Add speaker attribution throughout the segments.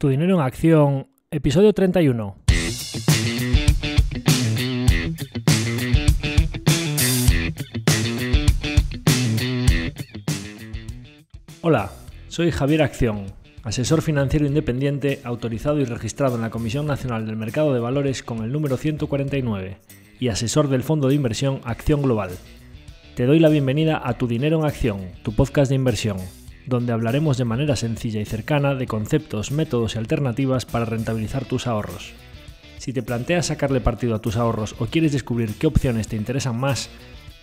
Speaker 1: Tu dinero en acción, episodio 31. Hola, soy Javier Acción, asesor financiero independiente autorizado y registrado en la Comisión Nacional del Mercado de Valores con el número 149 y asesor del fondo de inversión Acción Global. Te doy la bienvenida a Tu dinero en acción, tu podcast de inversión, donde hablaremos de manera sencilla y cercana de conceptos, métodos y alternativas para rentabilizar tus ahorros. Si te planteas sacarle partido a tus ahorros o quieres descubrir qué opciones te interesan más,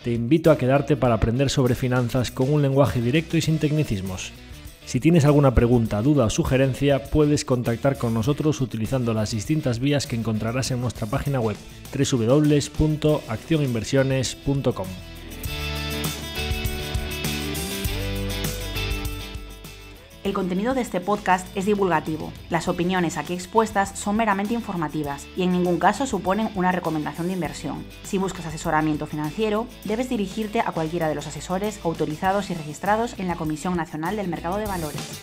Speaker 1: te invito a quedarte para aprender sobre finanzas con un lenguaje directo y sin tecnicismos. Si tienes alguna pregunta, duda o sugerencia, puedes contactar con nosotros utilizando las distintas vías que encontrarás en nuestra página web www.accioninversiones.com.
Speaker 2: El contenido de este podcast es divulgativo. Las opiniones aquí expuestas son meramente informativas y en ningún caso suponen una recomendación de inversión. Si buscas asesoramiento financiero, debes dirigirte a cualquiera de los asesores autorizados y registrados en la Comisión Nacional del Mercado de Valores.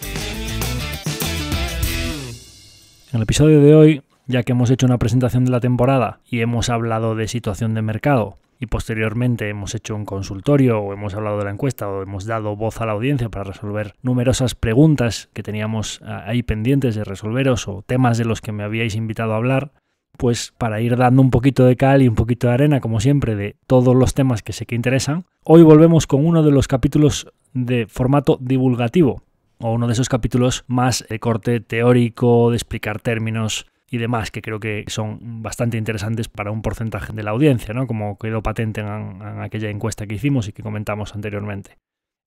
Speaker 1: En el episodio de hoy, ya que hemos hecho una presentación de la temporada y hemos hablado de situación de mercado, y posteriormente hemos hecho un consultorio o hemos hablado de la encuesta o hemos dado voz a la audiencia para resolver numerosas preguntas que teníamos ahí pendientes de resolveros o temas de los que me habíais invitado a hablar, pues para ir dando un poquito de cal y un poquito de arena, como siempre, de todos los temas que sé que interesan, hoy volvemos con uno de los capítulos de formato divulgativo o uno de esos capítulos más de corte teórico, de explicar términos y demás, que creo que son bastante interesantes para un porcentaje de la audiencia, ¿no? Como quedó patente en aquella encuesta que hicimos y que comentamos anteriormente.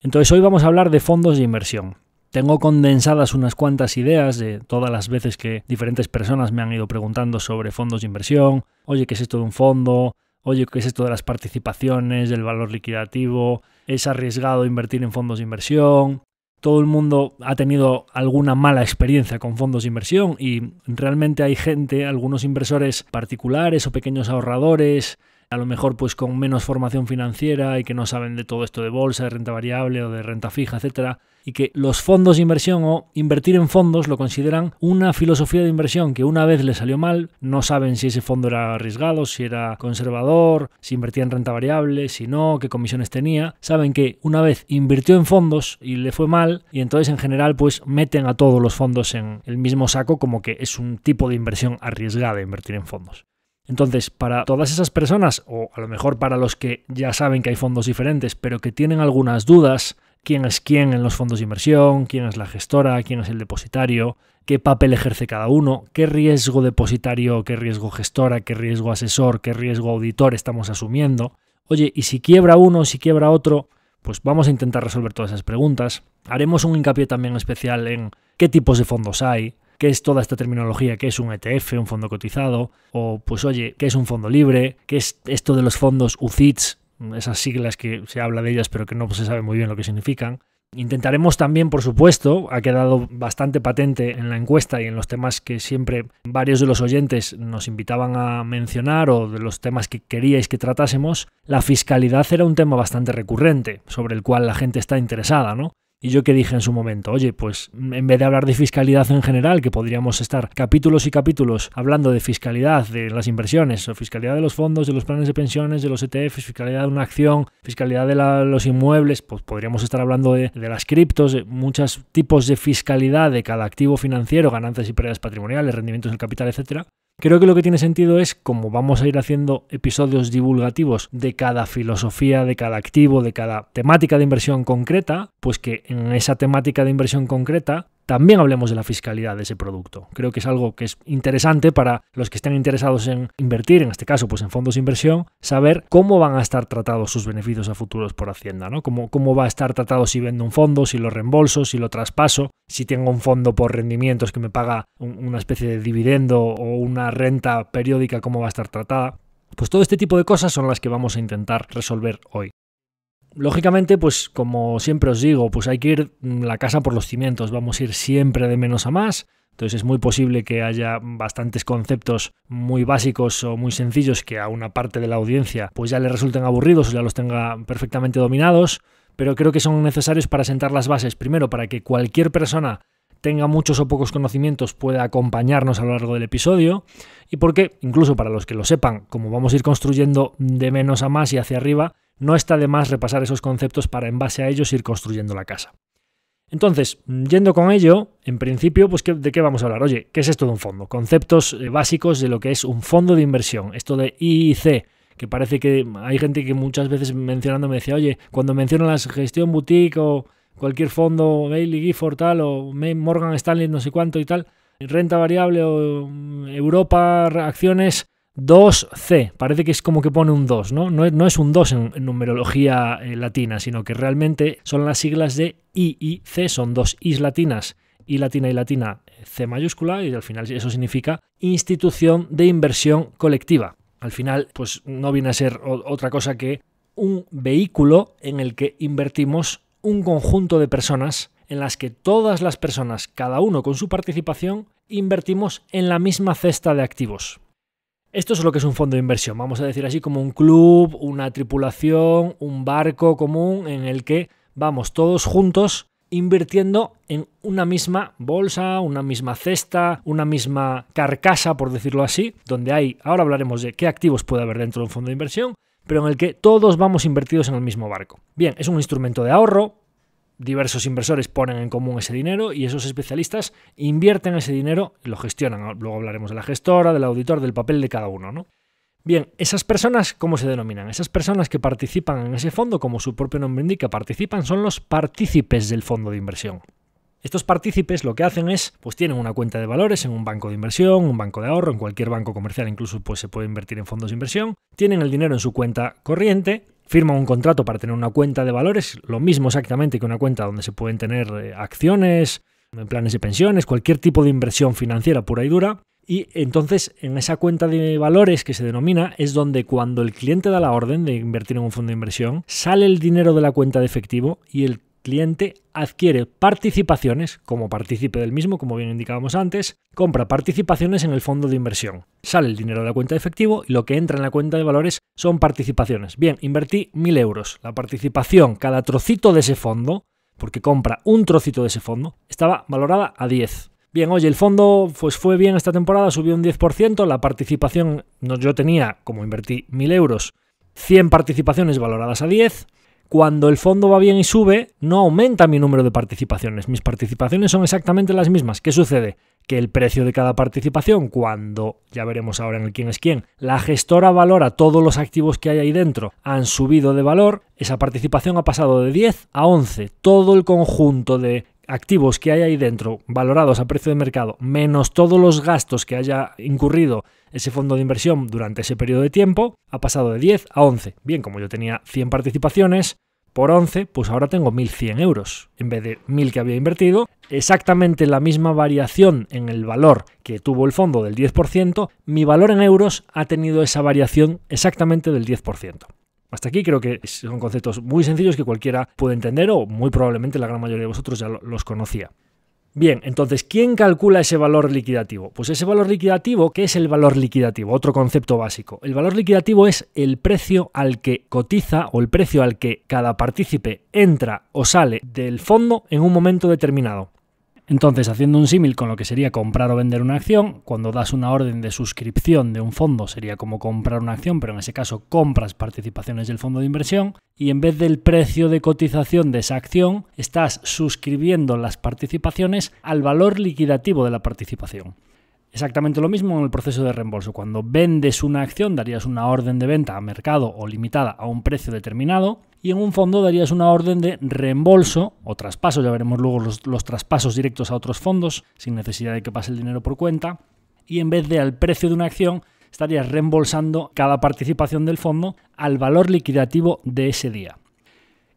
Speaker 1: Entonces hoy vamos a hablar de fondos de inversión. Tengo condensadas unas cuantas ideas de todas las veces que diferentes personas me han ido preguntando sobre fondos de inversión. Oye, ¿qué es esto de un fondo? Oye, ¿qué es esto de las participaciones, del valor liquidativo? ¿Es arriesgado invertir en fondos de inversión? Todo el mundo ha tenido alguna mala experiencia con fondos de inversión y realmente hay gente, algunos inversores particulares o pequeños ahorradores, a lo mejor pues con menos formación financiera y que no saben de todo esto de bolsa, de renta variable o de renta fija, etcétera, y que los fondos de inversión o invertir en fondos lo consideran una filosofía de inversión que una vez le salió mal, no saben si ese fondo era arriesgado, si era conservador, si invertía en renta variable, si no, qué comisiones tenía. Saben que una vez invirtió en fondos y le fue mal y entonces en general pues meten a todos los fondos en el mismo saco como que es un tipo de inversión arriesgada invertir en fondos. Entonces, para todas esas personas, o a lo mejor para los que ya saben que hay fondos diferentes, pero que tienen algunas dudas, quién es quién en los fondos de inversión, quién es la gestora, quién es el depositario, qué papel ejerce cada uno, qué riesgo depositario, qué riesgo gestora, qué riesgo asesor, qué riesgo auditor estamos asumiendo. Oye, y si quiebra uno, si quiebra otro, pues vamos a intentar resolver todas esas preguntas. Haremos un hincapié también especial en qué tipos de fondos hay, qué es toda esta terminología, qué es un ETF, un fondo cotizado, o pues oye, qué es un fondo libre, qué es esto de los fondos UCITS, esas siglas que se habla de ellas pero que no se sabe muy bien lo que significan. Intentaremos también, por supuesto, ha quedado bastante patente en la encuesta y en los temas que siempre varios de los oyentes nos invitaban a mencionar o de los temas que queríais que tratásemos, la fiscalidad era un tema bastante recurrente sobre el cual la gente está interesada, ¿no? Y yo que dije en su momento, oye, pues en vez de hablar de fiscalidad en general, que podríamos estar capítulos y capítulos hablando de fiscalidad de las inversiones, o fiscalidad de los fondos, de los planes de pensiones, de los ETFs, fiscalidad de una acción, fiscalidad de los inmuebles, pues podríamos estar hablando de las criptos, de muchos tipos de fiscalidad de cada activo financiero, ganancias y pérdidas patrimoniales, rendimientos del capital, etcétera. Creo que lo que tiene sentido es, como vamos a ir haciendo episodios divulgativos de cada filosofía, de cada activo, de cada temática de inversión concreta, pues que en esa temática de inversión concreta también hablemos de la fiscalidad de ese producto. Creo que es algo que es interesante para los que estén interesados en invertir, en este caso pues en fondos de inversión, saber cómo van a estar tratados sus beneficios a futuros por Hacienda, ¿no? Cómo va a estar tratado si vendo un fondo, si lo reembolso, si lo traspaso, si tengo un fondo por rendimientos que me paga una especie de dividendo o una renta periódica, cómo va a estar tratada. Pues todo este tipo de cosas son las que vamos a intentar resolver hoy. Lógicamente, pues como siempre os digo, pues hay que ir la casa por los cimientos, vamos a ir siempre de menos a más. Entonces es muy posible que haya bastantes conceptos muy básicos o muy sencillos que a una parte de la audiencia pues ya le resulten aburridos o ya los tenga perfectamente dominados, pero creo que son necesarios para sentar las bases, primero para que cualquier persona tenga muchos o pocos conocimientos pueda acompañarnos a lo largo del episodio y porque, incluso para los que lo sepan, como vamos a ir construyendo de menos a más y hacia arriba, no está de más repasar esos conceptos para en base a ellos ir construyendo la casa. Entonces, yendo con ello, en principio, pues ¿de qué vamos a hablar? Oye, ¿qué es esto de un fondo? Conceptos básicos de lo que es un fondo de inversión. Esto de I y C, que parece que hay gente que muchas veces mencionando me decía, oye, cuando mencionan la gestión boutique o cualquier fondo, Bailey Gifford tal, o Morgan Stanley no sé cuánto y tal, renta variable o Europa, acciones, 2C, parece que es como que pone un 2, ¿no? No es un 2 en numerología latina, sino que realmente son las siglas de I y C, son dos I's latinas, I latina y latina, C mayúscula, y al final eso significa institución de inversión colectiva. Al final, pues no viene a ser otra cosa que un vehículo en el que invertimos un conjunto de personas en las que todas las personas, cada uno con su participación, invertimos en la misma cesta de activos. Esto es lo que es un fondo de inversión, vamos a decir así como un club, una tripulación, un barco común en el que vamos todos juntos invirtiendo en una misma bolsa, una misma cesta, una misma carcasa, por decirlo así, donde hay, ahora hablaremos de qué activos puede haber dentro de un fondo de inversión, pero en el que todos vamos invertidos en el mismo barco. Bien, es un instrumento de ahorro, diversos inversores ponen en común ese dinero y esos especialistas invierten ese dinero y lo gestionan. Luego hablaremos de la gestora, del auditor, del papel de cada uno, ¿no? Bien, esas personas, ¿cómo se denominan? Esas personas que participan en ese fondo, como su propio nombre indica, participan, son los partícipes del fondo de inversión. Estos partícipes lo que hacen es, pues tienen una cuenta de valores en un banco de inversión, un banco de ahorro, en cualquier banco comercial incluso pues se puede invertir en fondos de inversión, tienen el dinero en su cuenta corriente, firman un contrato para tener una cuenta de valores, lo mismo exactamente que una cuenta donde se pueden tener acciones, planes de pensiones, cualquier tipo de inversión financiera pura y dura. Y entonces en esa cuenta de valores que se denomina es donde cuando el cliente da la orden de invertir en un fondo de inversión, sale el dinero de la cuenta de efectivo y el cliente adquiere participaciones como partícipe del mismo, como bien indicábamos antes, compra participaciones en el fondo de inversión. Sale el dinero de la cuenta de efectivo y lo que entra en la cuenta de valores son participaciones. Bien, invertí 1.000 euros. La participación, cada trocito de ese fondo, porque compra un trocito de ese fondo, estaba valorada a 10. Bien, oye, el fondo pues fue bien esta temporada, subió un 10%, la participación, yo tenía, como invertí 1.000 euros, 100 participaciones valoradas a 10. Cuando el fondo va bien y sube, no aumenta mi número de participaciones. Mis participaciones son exactamente las mismas. ¿Qué sucede? Que el precio de cada participación, cuando, ya veremos ahora en el quién es quién, la gestora valora todos los activos que hay ahí dentro, han subido de valor, esa participación ha pasado de 10 a 11. Todo el conjunto de activos que hay ahí dentro, valorados a precio de mercado, menos todos los gastos que haya incurrido ese fondo de inversión durante ese periodo de tiempo, ha pasado de 10 a 11. Bien, como yo tenía 100 participaciones, por 11, pues ahora tengo 1.100 euros. En vez de 1.000 que había invertido, exactamente la misma variación en el valor que tuvo el fondo del 10%, mi valor en euros ha tenido esa variación exactamente del 10%. Hasta aquí creo que son conceptos muy sencillos que cualquiera puede entender o muy probablemente la gran mayoría de vosotros ya los conocía. Bien, entonces, ¿quién calcula ese valor liquidativo? Pues ese valor liquidativo, ¿qué es el valor liquidativo? Otro concepto básico. El valor liquidativo es el precio al que cotiza o el precio al que cada partícipe entra o sale del fondo en un momento determinado. Entonces, haciendo un símil con lo que sería comprar o vender una acción, cuando das una orden de suscripción de un fondo sería como comprar una acción, pero en ese caso compras participaciones del fondo de inversión y en vez del precio de cotización de esa acción, estás suscribiendo las participaciones al valor liquidativo de la participación. Exactamente lo mismo en el proceso de reembolso. Cuando vendes una acción darías una orden de venta a mercado o limitada a un precio determinado y en un fondo darías una orden de reembolso o traspaso, ya veremos luego los traspasos directos a otros fondos sin necesidad de que pase el dinero por cuenta y en vez de al precio de una acción estarías reembolsando cada participación del fondo al valor liquidativo de ese día.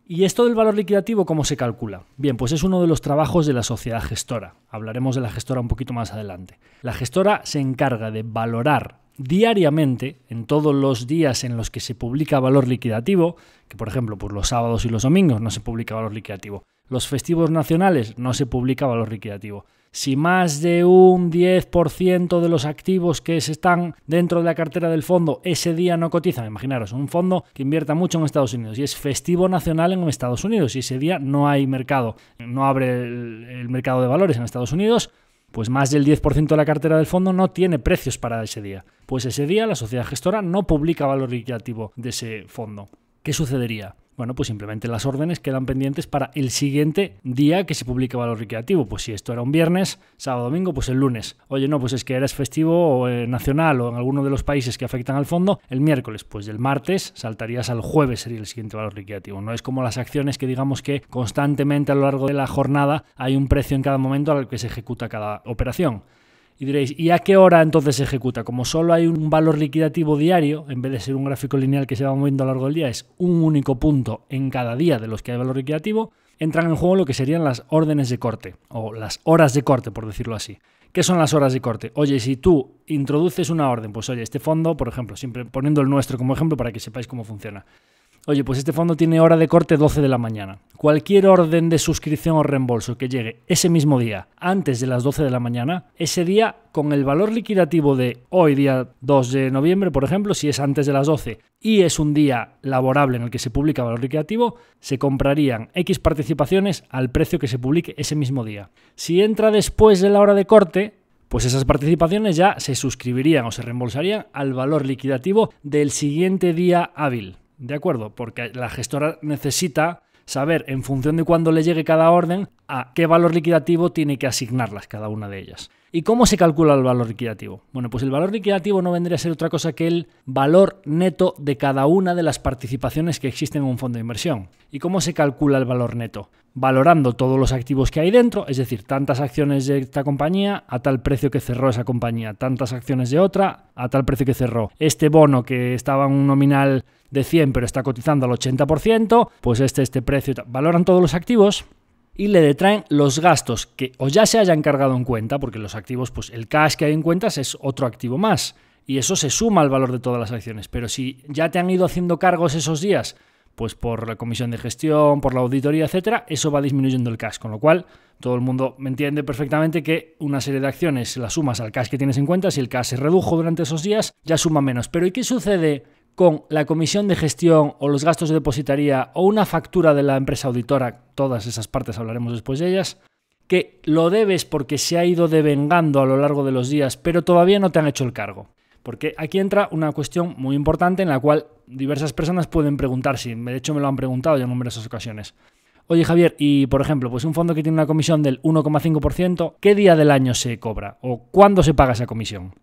Speaker 1: ¿Y esto del valor liquidativo cómo se calcula? Bien, pues es uno de los trabajos de la sociedad gestora. Hablaremos de la gestora un poquito más adelante. La gestora se encarga de valorar diariamente, en todos los días en los que se publica valor liquidativo, que por ejemplo pues los sábados y los domingos no se publica valor liquidativo, los festivos nacionales no se publica valor liquidativo. Si más de un 10% de los activos que están dentro de la cartera del fondo ese día no cotizan, imaginaros, un fondo que invierta mucho en Estados Unidos y es festivo nacional en Estados Unidos y ese día no hay mercado, no abre el mercado de valores en Estados Unidos, pues más del 10% de la cartera del fondo no tiene precios para ese día. Pues ese día la sociedad gestora no publica valor liquidativo de ese fondo. ¿Qué sucedería? Bueno, pues simplemente las órdenes quedan pendientes para el siguiente día que se publique valor liquidativo. Pues si esto era un viernes, sábado, domingo, pues el lunes. Oye, no, pues es que eres festivo o nacional o en alguno de los países que afectan al fondo, el miércoles. Pues del martes saltarías al jueves, sería el siguiente valor liquidativo. No es como las acciones que digamos que constantemente a lo largo de la jornada hay un precio en cada momento al que se ejecuta cada operación. Y diréis, ¿y a qué hora entonces se ejecuta? Como solo hay un valor liquidativo diario, en vez de ser un gráfico lineal que se va moviendo a lo largo del día, es un único punto en cada día de los que hay valor liquidativo, entran en juego lo que serían las órdenes de corte, o las horas de corte, por decirlo así. ¿Qué son las horas de corte? Oye, si tú introduces una orden, pues oye, este fondo, por ejemplo, siempre poniendo el nuestro como ejemplo para que sepáis cómo funciona. Oye, pues este fondo tiene hora de corte 12 de la mañana. Cualquier orden de suscripción o reembolso que llegue ese mismo día, antes de las 12 de la mañana, ese día, con el valor liquidativo de hoy, día 2 de noviembre, por ejemplo, si es antes de las 12 y es un día laborable en el que se publica valor liquidativo, se comprarían X participaciones al precio que se publique ese mismo día. Si entra después de la hora de corte, pues esas participaciones ya se suscribirían o se reembolsarían al valor liquidativo del siguiente día hábil. ¿De acuerdo? Porque la gestora necesita saber, en función de cuándo le llegue cada orden, a qué valor liquidativo tiene que asignarlas cada una de ellas. ¿Y cómo se calcula el valor liquidativo? Bueno, pues el valor liquidativo no vendría a ser otra cosa que el valor neto de cada una de las participaciones que existen en un fondo de inversión. ¿Y cómo se calcula el valor neto? Valorando todos los activos que hay dentro, es decir, tantas acciones de esta compañía a tal precio que cerró esa compañía, tantas acciones de otra a tal precio que cerró. Este bono que estaba en un nominal de 100 pero está cotizando al 80%, pues este precio. Valoran todos los activos y le detraen los gastos que o ya se hayan cargado en cuenta, porque los activos, pues el cash que hay en cuentas es otro activo más y eso se suma al valor de todas las acciones. Pero si ya te han ido haciendo cargos esos días, pues por la comisión de gestión, por la auditoría, etcétera, eso va disminuyendo el cash, con lo cual todo el mundo me entiende perfectamente que una serie de acciones las sumas al cash que tienes en cuenta, si el cash se redujo durante esos días, ya suma menos. Pero ¿y qué sucede con la comisión de gestión o los gastos de depositaría o una factura de la empresa auditora? Todas esas partes hablaremos después de ellas, que lo debes porque se ha ido devengando a lo largo de los días, pero todavía no te han hecho el cargo. Porque aquí entra una cuestión muy importante en la cual diversas personas pueden preguntarse, de hecho me lo han preguntado ya en numerosas ocasiones. Oye Javier, y por ejemplo, pues un fondo que tiene una comisión del 1,5%, ¿qué día del año se cobra? ¿O cuándo se paga esa comisión?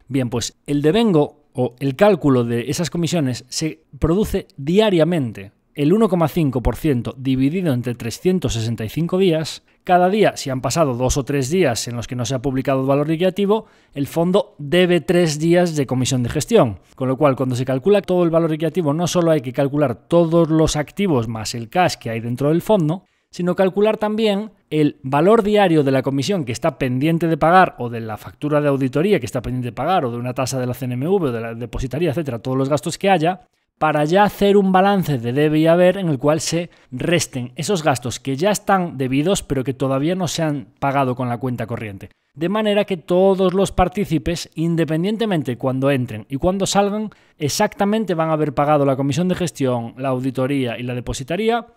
Speaker 1: Bien, pues el devengo o el cálculo de esas comisiones se produce diariamente. El 1,5% dividido entre 365 días, cada día, si han pasado 2 o 3 días en los que no se ha publicado el valor liquidativo, el fondo debe 3 días de comisión de gestión. Con lo cual, cuando se calcula todo el valor liquidativo, no solo hay que calcular todos los activos más el cash que hay dentro del fondo, sino calcular también el valor diario de la comisión que está pendiente de pagar o de la factura de auditoría que está pendiente de pagar o de una tasa de la CNMV o de la depositaría, etcétera, todos los gastos que haya, para ya hacer un balance de debe y haber en el cual se resten esos gastos que ya están debidos pero que todavía no se han pagado con la cuenta corriente. De manera que todos los partícipes, independientemente cuando entren y cuando salgan, exactamente van a haber pagado la comisión de gestión, la auditoría y la depositaría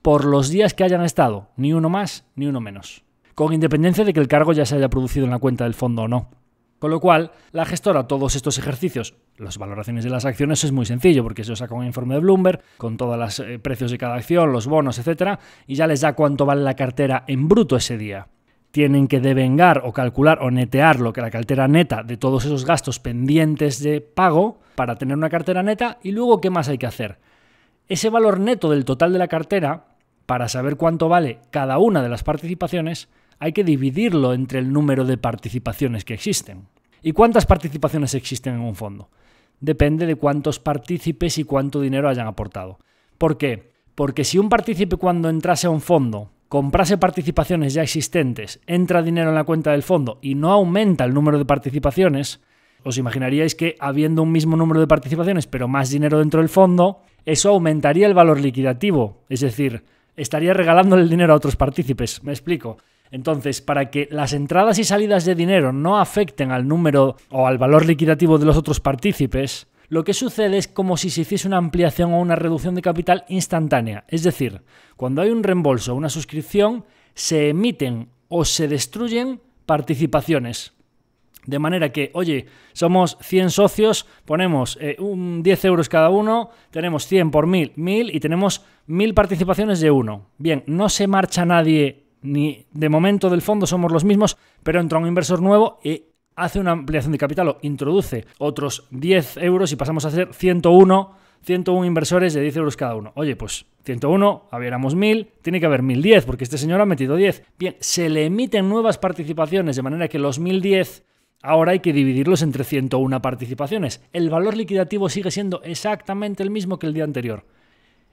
Speaker 1: por los días que hayan estado, ni uno más ni uno menos, con independencia de que el cargo ya se haya producido en la cuenta del fondo o no. Con lo cual, la gestora, todos estos ejercicios, las valoraciones de las acciones es muy sencillo, porque se saca un informe de Bloomberg con todos los precios de cada acción, los bonos, etcétera, y ya les da cuánto vale la cartera en bruto ese día. Tienen que devengar o calcular o netear lo que la cartera neta de todos esos gastos pendientes de pago para tener una cartera neta y luego ¿qué más hay que hacer? Ese valor neto del total de la cartera, para saber cuánto vale cada una de las participaciones, hay que dividirlo entre el número de participaciones que existen. ¿Y cuántas participaciones existen en un fondo? Depende de cuántos partícipes y cuánto dinero hayan aportado. ¿Por qué? Porque si un partícipe cuando entrase a un fondo comprase participaciones ya existentes, entra dinero en la cuenta del fondo y no aumenta el número de participaciones, os imaginaríais que habiendo un mismo número de participaciones pero más dinero dentro del fondo, eso aumentaría el valor liquidativo, es decir, estaría regalándole el dinero a otros partícipes. Me explico. Entonces, para que las entradas y salidas de dinero no afecten al número o al valor liquidativo de los otros partícipes, lo que sucede es como si se hiciese una ampliación o una reducción de capital instantánea. Es decir, cuando hay un reembolso o una suscripción, se emiten o se destruyen participaciones. De manera que, oye, somos 100 socios, ponemos 10 euros cada uno, tenemos 100 por 1000 y tenemos 1000 participaciones de 1. Bien, no se marcha nadie, ni de momento del fondo somos los mismos, pero entra un inversor nuevo y hace una ampliación de capital o introduce otros 10 euros y pasamos a ser 101 inversores de 10 euros cada uno. Oye, pues 101, habiéramos 1000, tiene que haber 1010 porque este señor ha metido 10. Bien, se le emiten nuevas participaciones de manera que los 1010 ahora hay que dividirlos entre 101 participaciones. El valor liquidativo sigue siendo exactamente el mismo que el día anterior.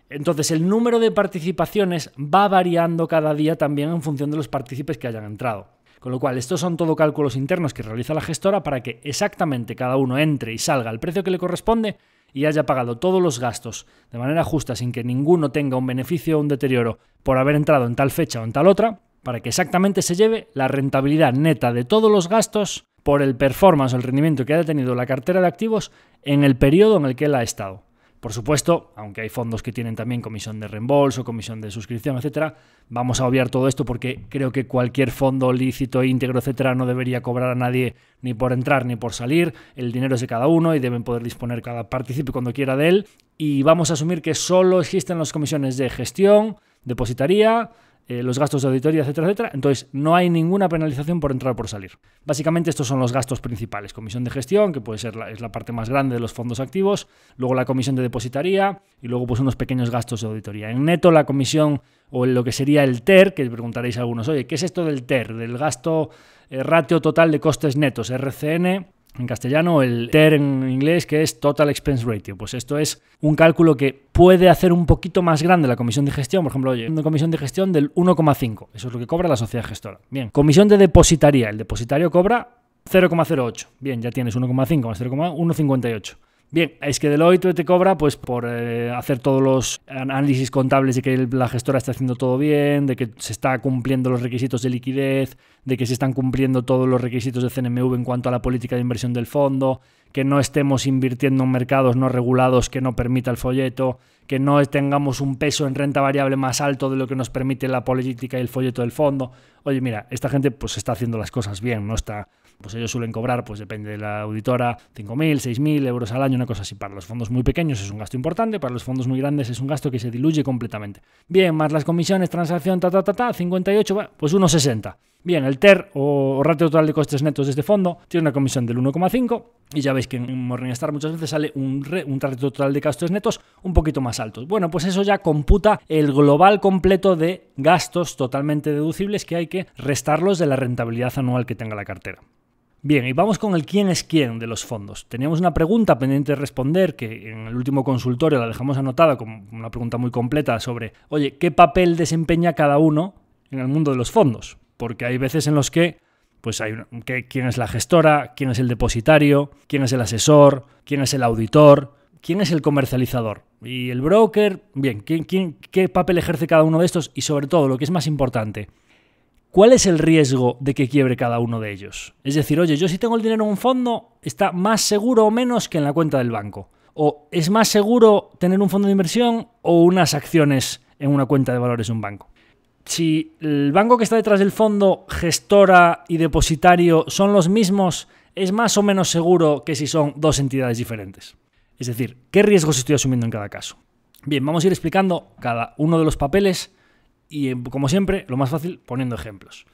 Speaker 1: Entonces, el número de participaciones va variando cada día también en función de los partícipes que hayan entrado. Con lo cual, estos son todo cálculos internos que realiza la gestora para que exactamente cada uno entre y salga al precio que le corresponde y haya pagado todos los gastos de manera justa sin que ninguno tenga un beneficio o un deterioro por haber entrado en tal fecha o en tal otra, para que exactamente se lleve la rentabilidad neta de todos los gastos por el performance o el rendimiento que haya tenido la cartera de activos en el periodo en el que él ha estado. Por supuesto, aunque hay fondos que tienen también comisión de reembolso, comisión de suscripción, etcétera, vamos a obviar todo esto porque creo que cualquier fondo lícito, íntegro, etcétera, no debería cobrar a nadie ni por entrar ni por salir. El dinero es de cada uno y deben poder disponer cada partícipe cuando quiera de él. Y vamos a asumir que solo existen las comisiones de gestión, depositaría, los gastos de auditoría, etcétera, etcétera. Entonces, no hay ninguna penalización por entrar o por salir. Básicamente, estos son los gastos principales. Comisión de gestión, que puede ser es la parte más grande de los fondos activos, luego la comisión de depositaría y luego pues unos pequeños gastos de auditoría. En neto, la comisión o lo que sería el TER, que preguntaréis a algunos, oye, ¿qué es esto del TER? Del gasto ratio total de costes netos, RCN, en castellano, el TER en inglés, que es Total Expense Ratio. Pues esto es un cálculo que puede hacer un poquito más grande la comisión de gestión. Por ejemplo, oye, una comisión de gestión del 1,5. Eso es lo que cobra la sociedad gestora. Bien, comisión de depositaría. El depositario cobra 0,08. Bien, ya tienes 1,5 más 0,158. Bien, es que Deloitte te cobra pues por hacer todos los análisis contables de que la gestora está haciendo todo bien, de que se está cumpliendo los requisitos de liquidez, de que se están cumpliendo todos los requisitos de CNMV en cuanto a la política de inversión del fondo, que no estemos invirtiendo en mercados no regulados que no permita el folleto, que no tengamos un peso en renta variable más alto de lo que nos permite la política y el folleto del fondo. Oye, mira, esta gente pues está haciendo las cosas bien, no está... Pues ellos suelen cobrar, pues depende de la auditora, 5.000, 6.000 euros al año, una cosa así. Para los fondos muy pequeños es un gasto importante, para los fondos muy grandes es un gasto que se diluye completamente. Bien, más las comisiones, transacción, 58, pues 1,60. Bien, el TER o ratio total de costes netos de este fondo tiene una comisión del 1,5 y ya veis que en Morningstar muchas veces sale un ratio total de gastos netos un poquito más altos. Bueno, pues eso ya computa el global completo de gastos totalmente deducibles que hay que restarlos de la rentabilidad anual que tenga la cartera. Bien, y vamos con el quién es quién de los fondos. Teníamos una pregunta pendiente de responder que en el último consultorio la dejamos anotada como una pregunta muy completa sobre, oye, ¿qué papel desempeña cada uno en el mundo de los fondos? Porque hay veces en los que pues hay quién es la gestora, quién es el depositario, quién es el asesor, quién es el auditor, quién es el comercializador. Y el broker, bien, ¿qué papel ejerce cada uno de estos? Y sobre todo, lo que es más importante, ¿cuál es el riesgo de que quiebre cada uno de ellos? Es decir, oye, yo si tengo el dinero en un fondo, ¿está más seguro o menos que en la cuenta del banco? ¿O es más seguro tener un fondo de inversión o unas acciones en una cuenta de valores de un banco? Si el banco que está detrás del fondo, gestora y depositario son los mismos, ¿es más o menos seguro que si son dos entidades diferentes? Es decir, ¿qué riesgos estoy asumiendo en cada caso? Bien, vamos a ir explicando cada uno de los papeles y, como siempre, lo más fácil, poniendo ejemplos.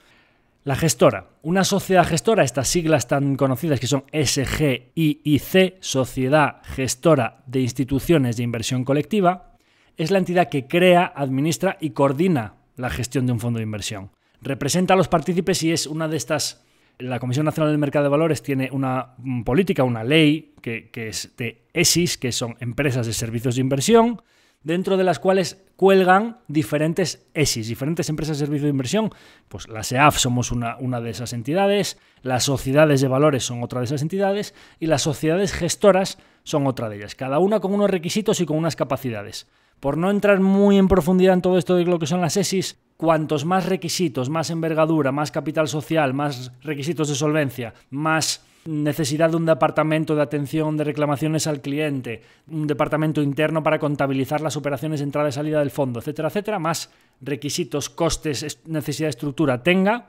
Speaker 1: La gestora. Una sociedad gestora, estas siglas tan conocidas que son SGIC, Sociedad Gestora de Instituciones de Inversión Colectiva, es la entidad que crea, administra y coordina la gestión de un fondo de inversión. Representa a los partícipes y es una de estas... La Comisión Nacional del Mercado de Valores tiene una política, una ley que es de ESIS, que son empresas de servicios de inversión, dentro de las cuales cuelgan diferentes ESIS, diferentes empresas de servicios de inversión. Pues la SEAF somos una de esas entidades, las sociedades de valores son otra de esas entidades y las sociedades gestoras son otra de ellas, cada una con unos requisitos y con unas capacidades. Por no entrar muy en profundidad en todo esto de lo que son las ESIS, cuantos más requisitos, más envergadura, más capital social, más requisitos de solvencia, más necesidad de un departamento de atención de reclamaciones al cliente, un departamento interno para contabilizar las operaciones de entrada y salida del fondo, etcétera, etcétera, más requisitos, costes, necesidad de estructura tenga,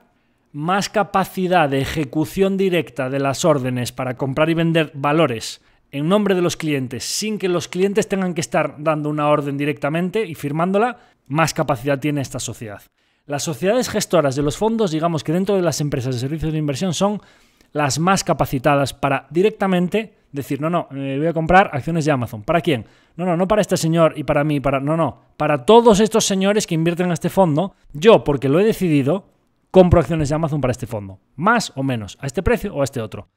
Speaker 1: más capacidad de ejecución directa de las órdenes para comprar y vender valores en nombre de los clientes sin que los clientes tengan que estar dando una orden directamente y firmándola, más capacidad tiene esta sociedad. Las sociedades gestoras de los fondos, digamos que dentro de las empresas de servicios de inversión, son las más capacitadas para directamente decir, voy a comprar acciones de Amazon. ¿Para quién? No para este señor y para mí, para todos estos señores que invierten en este fondo, yo, porque lo he decidido, compro acciones de Amazon para este fondo, más o menos, a este precio o a este otro.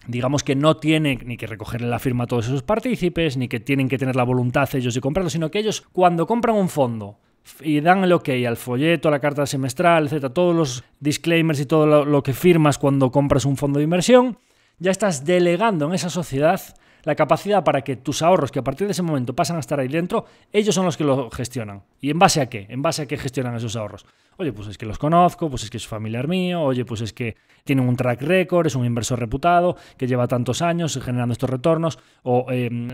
Speaker 1: Digamos que no tiene ni que recogerle la firma a todos esos partícipes, ni que tienen que tener la voluntad ellos de comprarlo, sino que ellos, cuando compran un fondo y dan el ok al folleto, a la carta semestral, etcétera, todos los disclaimers y todo lo que firmas cuando compras un fondo de inversión, ya estás delegando en esa sociedad la capacidad para que tus ahorros, que a partir de ese momento pasan a estar ahí dentro, ellos son los que lo gestionan. ¿Y en base a qué? En base a qué gestionan esos ahorros. Oye, pues es que los conozco, pues es que es familiar mío, oye, pues es que tienen un track record, es un inversor reputado, que lleva tantos años generando estos retornos, o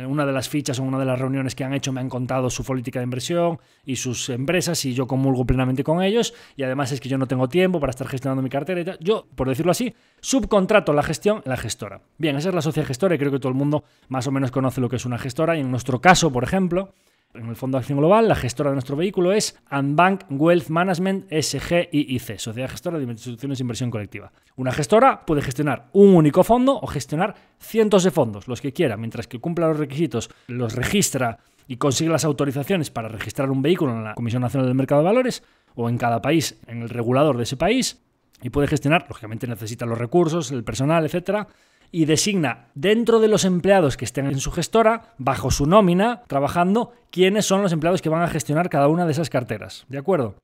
Speaker 1: una de las fichas o una de las reuniones que han hecho me han contado su política de inversión y sus empresas y yo comulgo plenamente con ellos, y además es que yo no tengo tiempo para estar gestionando mi cartera y tal. Yo, por decirlo así, subcontrato la gestión en la gestora. Bien, esa es la sociedad gestora y creo que todo el mundo más o menos conoce lo que es una gestora, y en nuestro caso, por ejemplo, en el Fondo de Acción Global, la gestora de nuestro vehículo es Andbank Wealth Management SGIIC, Sociedad Gestora de Instituciones de Inversión Colectiva. Una gestora puede gestionar un único fondo o gestionar cientos de fondos, los que quiera, mientras que cumpla los requisitos, los registra y consigue las autorizaciones para registrar un vehículo en la Comisión Nacional del Mercado de Valores o en cada país, en el regulador de ese país, y puede gestionar, lógicamente necesita los recursos, el personal, etcétera, y designa dentro de los empleados que estén en su gestora, bajo su nómina, trabajando, quiénes son los empleados que van a gestionar cada una de esas carteras. ¿De acuerdo?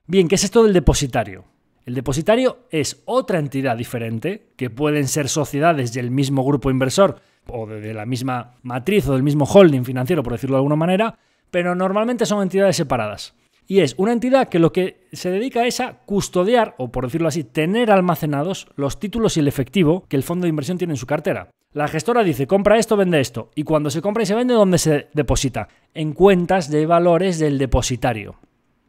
Speaker 1: Bien, ¿qué es esto del depositario? El depositario es otra entidad diferente, que pueden ser sociedades del mismo grupo inversor o de la misma matriz o del mismo holding financiero, por decirlo de alguna manera, pero normalmente son entidades separadas. Y es una entidad que lo que se dedica es a custodiar, o por decirlo así, tener almacenados los títulos y el efectivo que el fondo de inversión tiene en su cartera. La gestora dice, compra esto, vende esto. Y cuando se compra y se vende, ¿dónde se deposita? En cuentas de valores del depositario.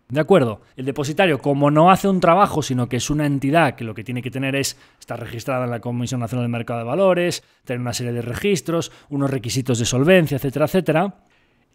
Speaker 1: ¿De acuerdo? El depositario, como no hace un trabajo, sino que es una entidad que lo que tiene que tener es estar registrada en la Comisión Nacional del Mercado de Valores, tener una serie de registros, unos requisitos de solvencia, etcétera, etcétera,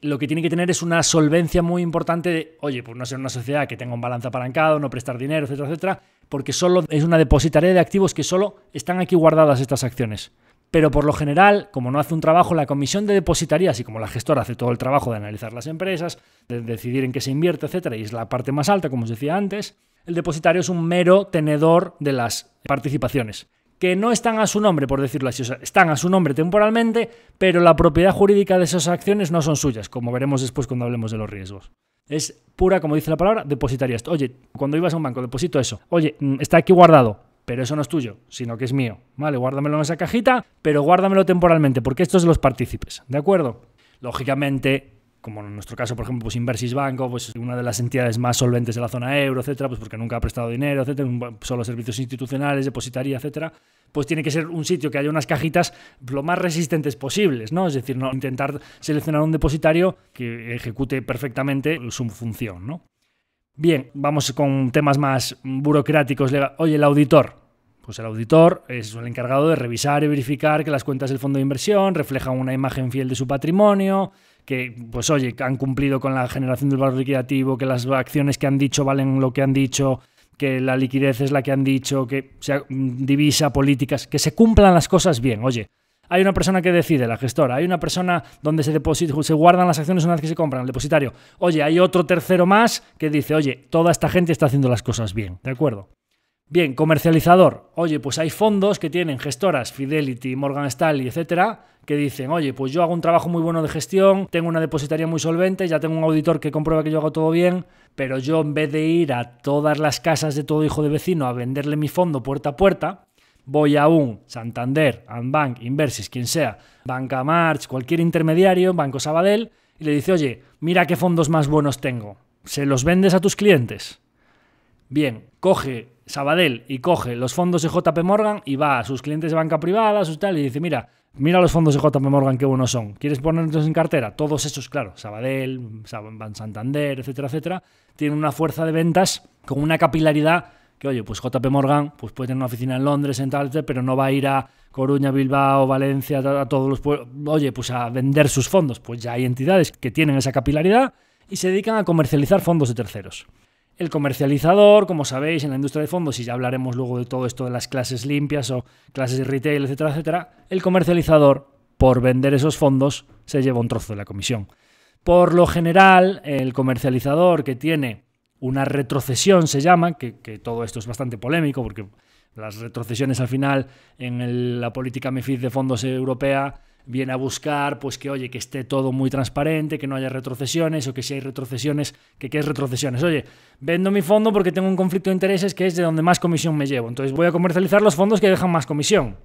Speaker 1: lo que tiene que tener es una solvencia muy importante de, oye, pues no ser una sociedad que tenga un balance apalancado, no prestar dinero, etcétera, etcétera, porque solo es una depositaria de activos que solo están aquí guardadas estas acciones. Pero por lo general, como no hace un trabajo, la comisión de depositarías, y como la gestora hace todo el trabajo de analizar las empresas, de decidir en qué se invierte, etcétera, y es la parte más alta, como os decía antes, el depositario es un mero tenedor de las participaciones, que no están a su nombre, por decirlo así, o sea, están a su nombre temporalmente, pero la propiedad jurídica de esas acciones no son suyas, como veremos después cuando hablemos de los riesgos. Es pura, como dice la palabra, depositaria. Oye, cuando ibas a un banco, deposito eso. Oye, está aquí guardado, pero eso no es tuyo, sino que es mío. Vale, guárdamelo en esa cajita, pero guárdamelo temporalmente, porque esto es de los partícipes, ¿de acuerdo? Lógicamente, como en nuestro caso, por ejemplo, pues Inversis Banco, pues una de las entidades más solventes de la zona euro, etcétera, pues porque nunca ha prestado dinero, etcétera, solo servicios institucionales, depositaría, etcétera, pues tiene que ser un sitio que haya unas cajitas lo más resistentes posibles, ¿no? Es decir, no intentar seleccionar un depositario que ejecute perfectamente su función, ¿no? Bien, vamos con temas más burocráticos. Oye, el auditor. Pues el auditor es el encargado de revisar y verificar que las cuentas del fondo de inversión reflejan una imagen fiel de su patrimonio, que, pues oye, han cumplido con la generación del valor liquidativo, que las acciones que han dicho valen lo que han dicho, que la liquidez es la que han dicho, que sea divisa, políticas, que se cumplan las cosas bien. Oye, hay una persona que decide, la gestora, hay una persona donde se guardan las acciones una vez que se compran, el depositario. Oye, hay otro tercero más que dice, oye, toda esta gente está haciendo las cosas bien, ¿de acuerdo? Bien, comercializador. Oye, pues hay fondos que tienen gestoras, Fidelity, Morgan Stanley, etcétera, que dicen, oye, pues yo hago un trabajo muy bueno de gestión, tengo una depositaria muy solvente, ya tengo un auditor que comprueba que yo hago todo bien, pero yo en vez de ir a todas las casas de todo hijo de vecino a venderle mi fondo puerta a puerta, voy a un Santander, Andbank, Inversis, quien sea, Banca March, cualquier intermediario, Banco Sabadell, y le dice, oye, mira qué fondos más buenos tengo, ¿se los vendes a tus clientes? Bien, coge Sabadell y coge los fondos de JP Morgan y va a sus clientes de banca privada, sus tal, y dice, mira los fondos de JP Morgan qué buenos son. ¿Quieres ponerlos en cartera? Todos esos, claro, Sabadell, Santander, etcétera, etcétera, tienen una fuerza de ventas con una capilaridad que, oye, pues JP Morgan pues puede tener una oficina en Londres, en tal, pero no va a ir a Coruña, Bilbao, Valencia, a todos los pueblos, oye, pues a vender sus fondos. Pues ya hay entidades que tienen esa capilaridad y se dedican a comercializar fondos de terceros. El comercializador, como sabéis, en la industria de fondos, y ya hablaremos luego de todo esto de las clases limpias o clases de retail, etcétera, etcétera, el comercializador, por vender esos fondos, se lleva un trozo de la comisión. Por lo general, el comercializador que tiene una retrocesión, se llama, que todo esto es bastante polémico, porque las retrocesiones al final en la política MiFID de fondos europea viene a buscar pues que, oye, que esté todo muy transparente, que no haya retrocesiones, o que si hay retrocesiones, ¿qué es retrocesiones? Oye, vendo mi fondo porque tengo un conflicto de intereses que es de donde más comisión me llevo, entonces voy a comercializar los fondos que dejan más comisión.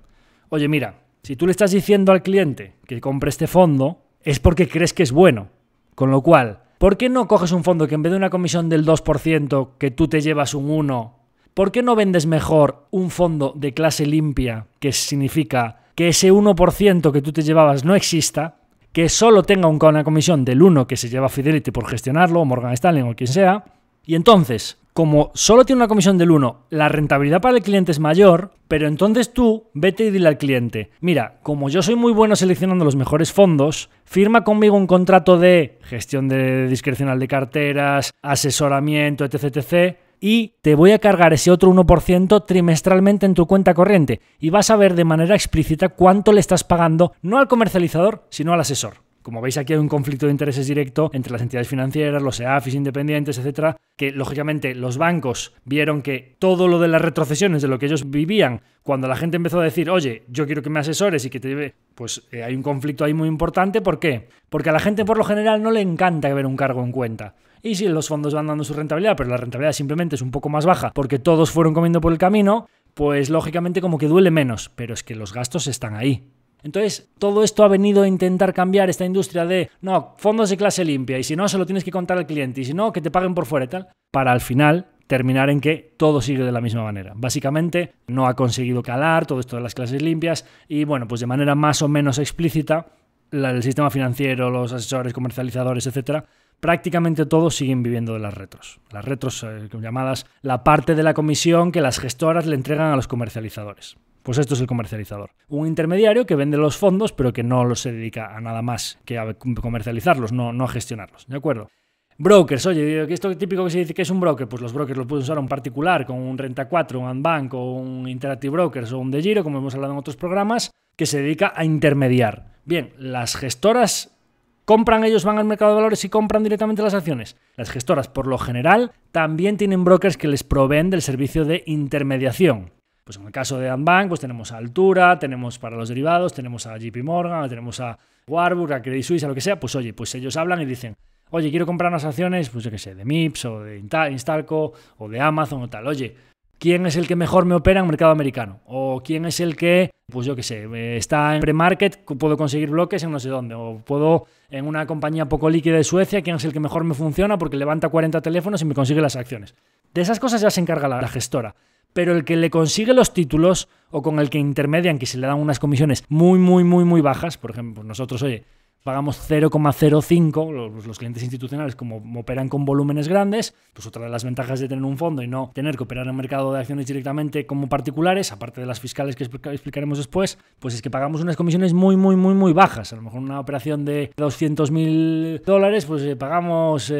Speaker 1: Oye, mira, si tú le estás diciendo al cliente que compre este fondo, es porque crees que es bueno, con lo cual, ¿por qué no coges un fondo que en vez de una comisión del 2%, que tú te llevas un 1%, ¿por qué no vendes mejor un fondo de clase limpia, que significa que ese 1% que tú te llevabas no exista, que solo tenga una comisión del 1% que se lleva Fidelity por gestionarlo, o Morgan Stanley o quien sea, y entonces, como solo tiene una comisión del 1%, la rentabilidad para el cliente es mayor, pero entonces tú vete y dile al cliente, mira, como yo soy muy bueno seleccionando los mejores fondos, firma conmigo un contrato de gestión discrecional de carteras, asesoramiento, etc., etc., y te voy a cargar ese otro 1% trimestralmente en tu cuenta corriente y vas a ver de manera explícita cuánto le estás pagando no al comercializador, sino al asesor. Como veis, aquí hay un conflicto de intereses directo entre las entidades financieras, los EAFIs independientes, etcétera, que lógicamente los bancos vieron que todo lo de las retrocesiones de lo que ellos vivían, cuando la gente empezó a decir, oye, yo quiero que me asesores y que te lleve, pues hay un conflicto ahí muy importante. ¿Por qué? Porque a la gente por lo general no le encanta ver un cargo en cuenta. Y si los fondos van dando su rentabilidad, pero la rentabilidad simplemente es un poco más baja porque todos fueron comiendo por el camino, pues lógicamente como que duele menos, pero es que los gastos están ahí. Entonces, todo esto ha venido a intentar cambiar esta industria de, no, fondos de clase limpia, y si no, se lo tienes que contar al cliente, y si no, que te paguen por fuera y tal, para al final terminar en que todo sigue de la misma manera. Básicamente, no ha conseguido calar todo esto de las clases limpias, y bueno, pues de manera más o menos explícita, el sistema financiero, los asesores, comercializadores, etcétera, prácticamente todos siguen viviendo de las retros. Las retros llamadas la parte de la comisión que las gestoras le entregan a los comercializadores. Pues esto es el comercializador. Un intermediario que vende los fondos, pero que no se dedica a nada más que a comercializarlos, no a gestionarlos. ¿De acuerdo? Brokers, oye, esto típico que se dice que es un broker, pues los brokers los puede usar un particular con un Renta 4, un Andbank o un Interactive Brokers o un DeGiro, como hemos hablado en otros programas, que se dedica a intermediar. Bien, las gestoras ¿compran ellos, van al mercado de valores y compran directamente las acciones? Las gestoras, por lo general, también tienen brokers que les proveen del servicio de intermediación. Pues en el caso de Andbank, pues tenemos a Altura, tenemos para los derivados, tenemos a JP Morgan, tenemos a Warburg, a Credit Suisse, a lo que sea. Pues oye, pues ellos hablan y dicen, oye, quiero comprar unas acciones, pues yo qué sé, de MIPS o de Instalco o de Amazon o tal. Oye, ¿quién es el que mejor me opera en el mercado americano? O ¿quién es el que, pues yo qué sé, está en pre-market, puedo conseguir bloques en no sé dónde? O puedo en una compañía poco líquida de Suecia, ¿quién es el que mejor me funciona porque levanta 40 teléfonos y me consigue las acciones? De esas cosas ya se encarga la gestora. Pero el que le consigue los títulos o con el que intermedian, que se le dan unas comisiones muy bajas, por ejemplo, nosotros, oye, pagamos 0,05, los clientes institucionales, como operan con volúmenes grandes, pues otra de las ventajas de tener un fondo y no tener que operar en el mercado de acciones directamente como particulares, aparte de las fiscales que explicaremos después, pues es que pagamos unas comisiones muy bajas. A lo mejor una operación de $200,000, pues pagamos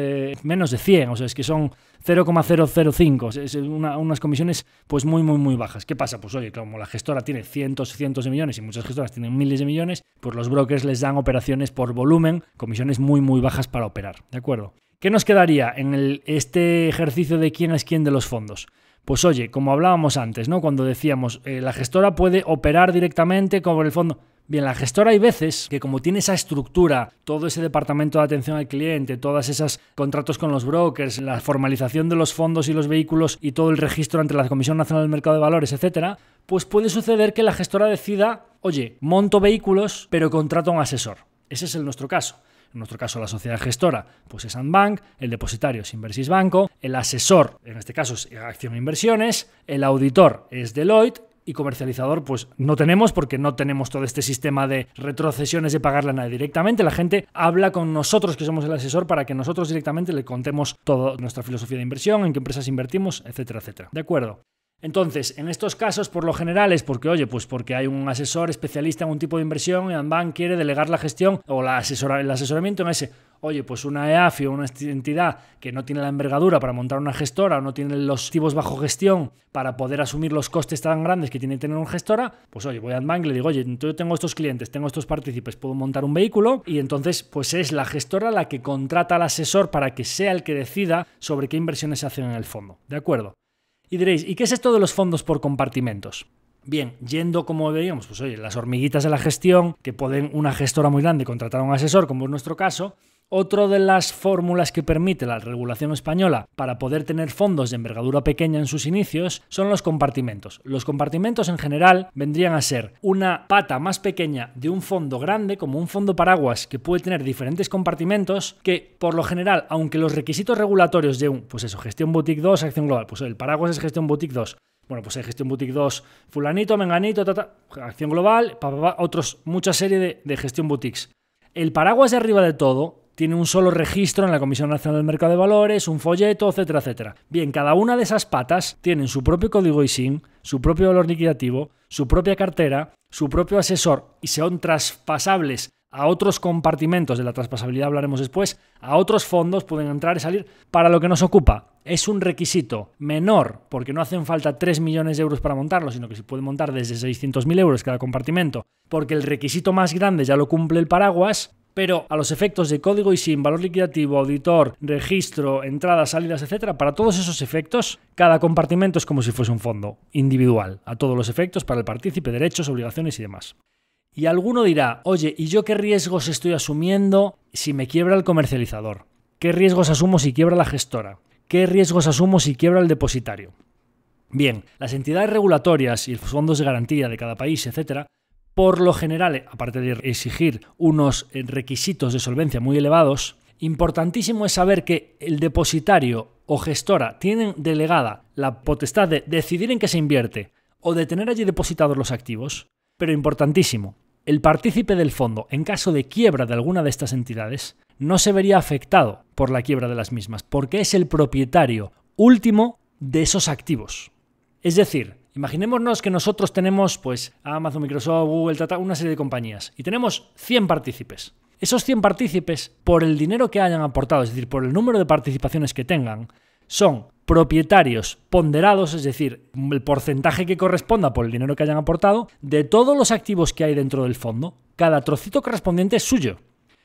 Speaker 1: menos de 100, o sea, es que son 0,005, es unas comisiones pues muy bajas. ¿Qué pasa? Pues oye, como la gestora tiene cientos de millones y muchas gestoras tienen miles de millones, pues los brokers les dan operaciones por volumen, comisiones muy bajas para operar, ¿de acuerdo? ¿Qué nos quedaría en este ejercicio de quién es quién de los fondos? Pues oye, como hablábamos antes, ¿no? Cuando decíamos, la gestora puede operar directamente con el fondo. Bien, la gestora hay veces que como tiene esa estructura, todo ese departamento de atención al cliente, todas esas contratos con los brokers, la formalización de los fondos y los vehículos y todo el registro ante la Comisión Nacional del Mercado de Valores, etcétera, pues puede suceder que la gestora decida, oye, monto vehículos, pero contrato a un asesor. Ese es nuestro caso. en nuestro caso la sociedad gestora, pues es Andbank, el depositario es Inversis Banco, el asesor, en este caso es Acción Inversiones, el auditor es Deloitte, y comercializador pues no tenemos, porque no tenemos todo este sistema de retrocesiones de pagarle a nadie directamente. La gente habla con nosotros, que somos el asesor, para que nosotros directamente le contemos toda nuestra filosofía de inversión, en qué empresas invertimos, etcétera, etcétera. ¿De acuerdo? Entonces, en estos casos, por lo general, es porque, oye, pues porque hay un asesor especialista en un tipo de inversión y Andbank quiere delegar la gestión o el asesoramiento en ese. Oye, pues una EAFI o una entidad que no tiene la envergadura para montar una gestora o no tiene los activos bajo gestión para poder asumir los costes tan grandes que tiene que tener una gestora, pues oye, voy a Andbank y le digo, oye, yo tengo estos clientes, tengo estos partícipes, puedo montar un vehículo, y entonces pues es la gestora la que contrata al asesor para que sea el que decida sobre qué inversiones se hacen en el fondo. ¿De acuerdo? Y diréis, ¿y qué es esto de los fondos por compartimentos? Bien, yendo como veíamos, pues oye, las hormiguitas de la gestión, que pueden una gestora muy grande contratar a un asesor, como es nuestro caso. Otra de las fórmulas que permite la regulación española para poder tener fondos de envergadura pequeña en sus inicios son los compartimentos. Los compartimentos en general vendrían a ser una pata más pequeña de un fondo grande, como un fondo paraguas que puede tener diferentes compartimentos, que por lo general, aunque los requisitos regulatorios de gestión boutique 2, acción global, pues el paraguas es gestión boutique 2. Bueno, pues hay gestión boutique 2, fulanito, menganito, acción global, otros, mucha serie de gestión boutiques. El paraguas de arriba de todo tiene un solo registro en la Comisión Nacional del Mercado de Valores, un folleto, etcétera, etcétera. Bien, cada una de esas patas tienen su propio código ISIN, su propio valor liquidativo, su propia cartera, su propio asesor, y son traspasables a otros compartimentos. De la traspasabilidad hablaremos después. A otros fondos pueden entrar y salir. Para lo que nos ocupa, es un requisito menor, porque no hacen falta 3 millones de euros para montarlo, sino que se puede montar desde 600.000 euros cada compartimento, porque el requisito más grande ya lo cumple el paraguas. Pero a los efectos de código ISIN, valor liquidativo, auditor, registro, entradas, salidas, etcétera, para todos esos efectos, cada compartimento es como si fuese un fondo individual, a todos los efectos, para el partícipe, derechos, obligaciones y demás. Y alguno dirá, oye, ¿y yo qué riesgos estoy asumiendo si me quiebra el comercializador? ¿Qué riesgos asumo si quiebra la gestora? ¿Qué riesgos asumo si quiebra el depositario? Bien, las entidades regulatorias y los fondos de garantía de cada país, etcétera, por lo general, aparte de exigir unos requisitos de solvencia muy elevados, importantísimo es saber que el depositario o gestora tienen delegada la potestad de decidir en qué se invierte o de tener allí depositados los activos. Pero importantísimo, el partícipe del fondo, en caso de quiebra de alguna de estas entidades, no se vería afectado por la quiebra de las mismas, porque es el propietario último de esos activos. Es decir, imaginémonos que nosotros tenemos pues Amazon, Microsoft, Google, una serie de compañías y tenemos 100 partícipes. Esos 100 partícipes, por el dinero que hayan aportado, es decir, por el número de participaciones que tengan, son propietarios ponderados, es decir, el porcentaje que corresponda por el dinero que hayan aportado, de todos los activos que hay dentro del fondo. Cada trocito correspondiente es suyo.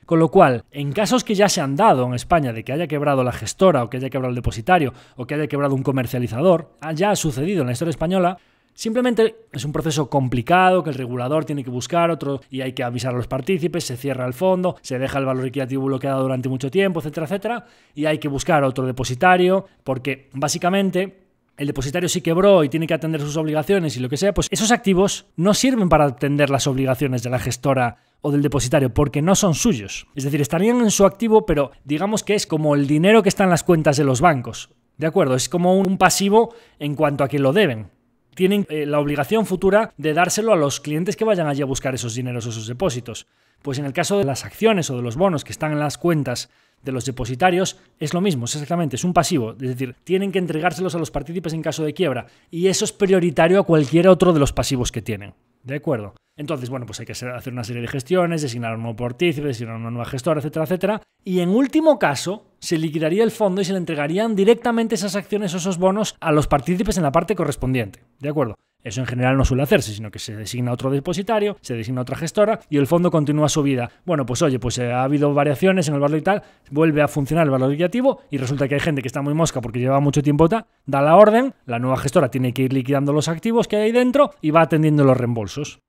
Speaker 1: Con lo cual, en casos que ya se han dado en España de que haya quebrado la gestora o que haya quebrado el depositario o que haya quebrado un comercializador, ya ha sucedido en la historia española, simplemente es un proceso complicado que el regulador tiene que buscar otro y hay que avisar a los partícipes, se cierra el fondo, se deja el valor liquidativo bloqueado durante mucho tiempo, etcétera, etcétera, y hay que buscar otro depositario porque básicamente el depositario sí quebró y tiene que atender sus obligaciones y lo que sea, pues esos activos no sirven para atender las obligaciones de la gestora o del depositario porque no son suyos. Es decir, estarían en su activo, pero digamos que es como el dinero que está en las cuentas de los bancos. ¿De acuerdo? Es como un pasivo en cuanto a que lo deben. Tienen la obligación futura de dárselo a los clientes que vayan allí a buscar esos dineros o esos depósitos. Pues en el caso de las acciones o de los bonos que están en las cuentas de los depositarios, es lo mismo, es un pasivo. Es decir, tienen que entregárselos a los partícipes en caso de quiebra. Y eso es prioritario a cualquier otro de los pasivos que tienen. ¿De acuerdo? Entonces, bueno, pues hay que hacer una serie de gestiones, designar un nuevo partícipe, designar una nueva gestora, etcétera, etcétera. Y en último caso, se liquidaría el fondo y se le entregarían directamente esas acciones o esos bonos a los partícipes en la parte correspondiente. ¿De acuerdo? Eso en general no suele hacerse, sino que se designa otro depositario, se designa otra gestora y el fondo continúa su vida. Bueno, pues oye, pues ha habido variaciones en el valor y tal, vuelve a funcionar el valor liquidativo y resulta que hay gente que está muy mosca porque lleva mucho tiempo, da la orden, la nueva gestora tiene que ir liquidando los activos que hay ahí dentro y va atendiendo los reembolsos.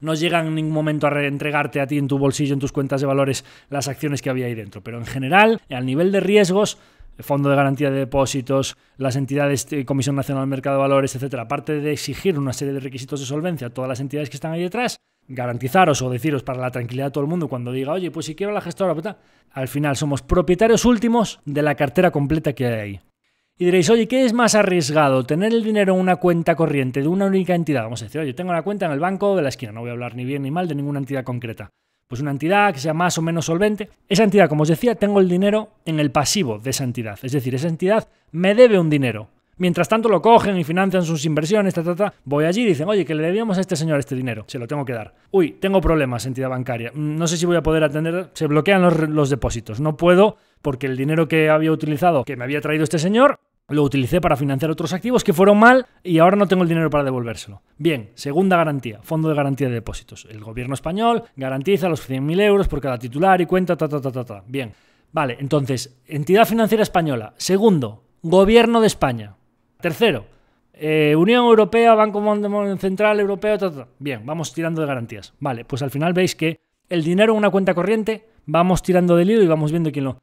Speaker 1: No llegan en ningún momento a reentregarte a ti en tu bolsillo, en tus cuentas de valores, las acciones que había ahí dentro. Pero en general, al nivel de riesgos, el Fondo de Garantía de Depósitos, las entidades Comisión Nacional del Mercado de Valores, etcétera, aparte de exigir una serie de requisitos de solvencia a todas las entidades que están ahí detrás, garantizaros o deciros para la tranquilidad de todo el mundo cuando diga, oye, pues si quiero la gestora, pues, al final somos propietarios últimos de la cartera completa que hay ahí. Y diréis, oye, ¿qué es más arriesgado? ¿Tener el dinero en una cuenta corriente de una única entidad? Vamos a decir, oye, tengo la cuenta en el banco de la esquina, no voy a hablar ni bien ni mal de ninguna entidad concreta. Pues una entidad que sea más o menos solvente. Esa entidad, como os decía, tengo el dinero en el pasivo de esa entidad. Es decir, esa entidad me debe un dinero. Mientras tanto lo cogen y financian sus inversiones, voy allí y dicen, oye, que le debíamos a este señor este dinero, se lo tengo que dar. Uy, tengo problemas, entidad bancaria, no sé si voy a poder atender, se bloquean los depósitos. No puedo porque el dinero que había utilizado, que me había traído este señor, lo utilicé para financiar otros activos que fueron mal y ahora no tengo el dinero para devolvérselo. Bien, segunda garantía, Fondo de Garantía de Depósitos. El gobierno español garantiza los 100.000 euros por cada titular y cuenta, Bien, vale, entonces, entidad financiera española. Segundo, Gobierno de España. Tercero, Unión Europea, Banco Central Europeo, Bien, vamos tirando de garantías. Vale, pues al final veis que el dinero en una cuenta corriente, vamos tirando del hilo y vamos viendo quién lo...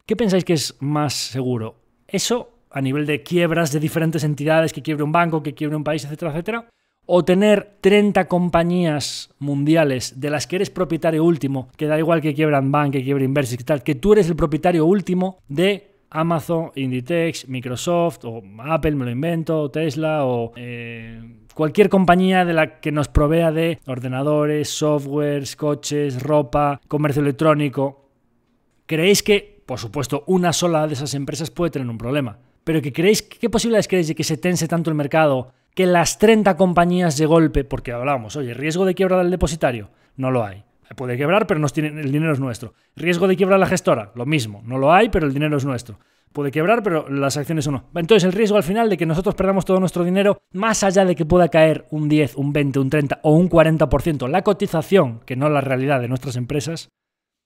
Speaker 1: ¿Qué pensáis que es más seguro? ¿Eso a nivel de quiebras de diferentes entidades, que quiebre un banco, que quiebre un país, etcétera, etcétera? ¿O tener 30 compañías mundiales de las que eres propietario último, que da igual que quiebran Bank, que quiebre Inversis, que tal, que tú eres el propietario último de Amazon, Inditex, Microsoft o Apple, me lo invento, Tesla o cualquier compañía de la que nos provea de ordenadores, softwares, coches, ropa, comercio electrónico? ¿Creéis que, por supuesto, una sola de esas empresas puede tener un problema? Pero ¿qué posibilidades creéis de que se tense tanto el mercado que las 30 compañías de golpe, porque hablábamos, oye, riesgo de quiebra del depositario? No lo hay. Puede quebrar, pero el dinero es nuestro. Riesgo de quiebra de la gestora, lo mismo. No lo hay, pero el dinero es nuestro. Puede quebrar, pero las acciones o no. Entonces, el riesgo al final de que nosotros perdamos todo nuestro dinero, más allá de que pueda caer un 10, un 20, un 30 o un 40% la cotización, que no la realidad de nuestras empresas,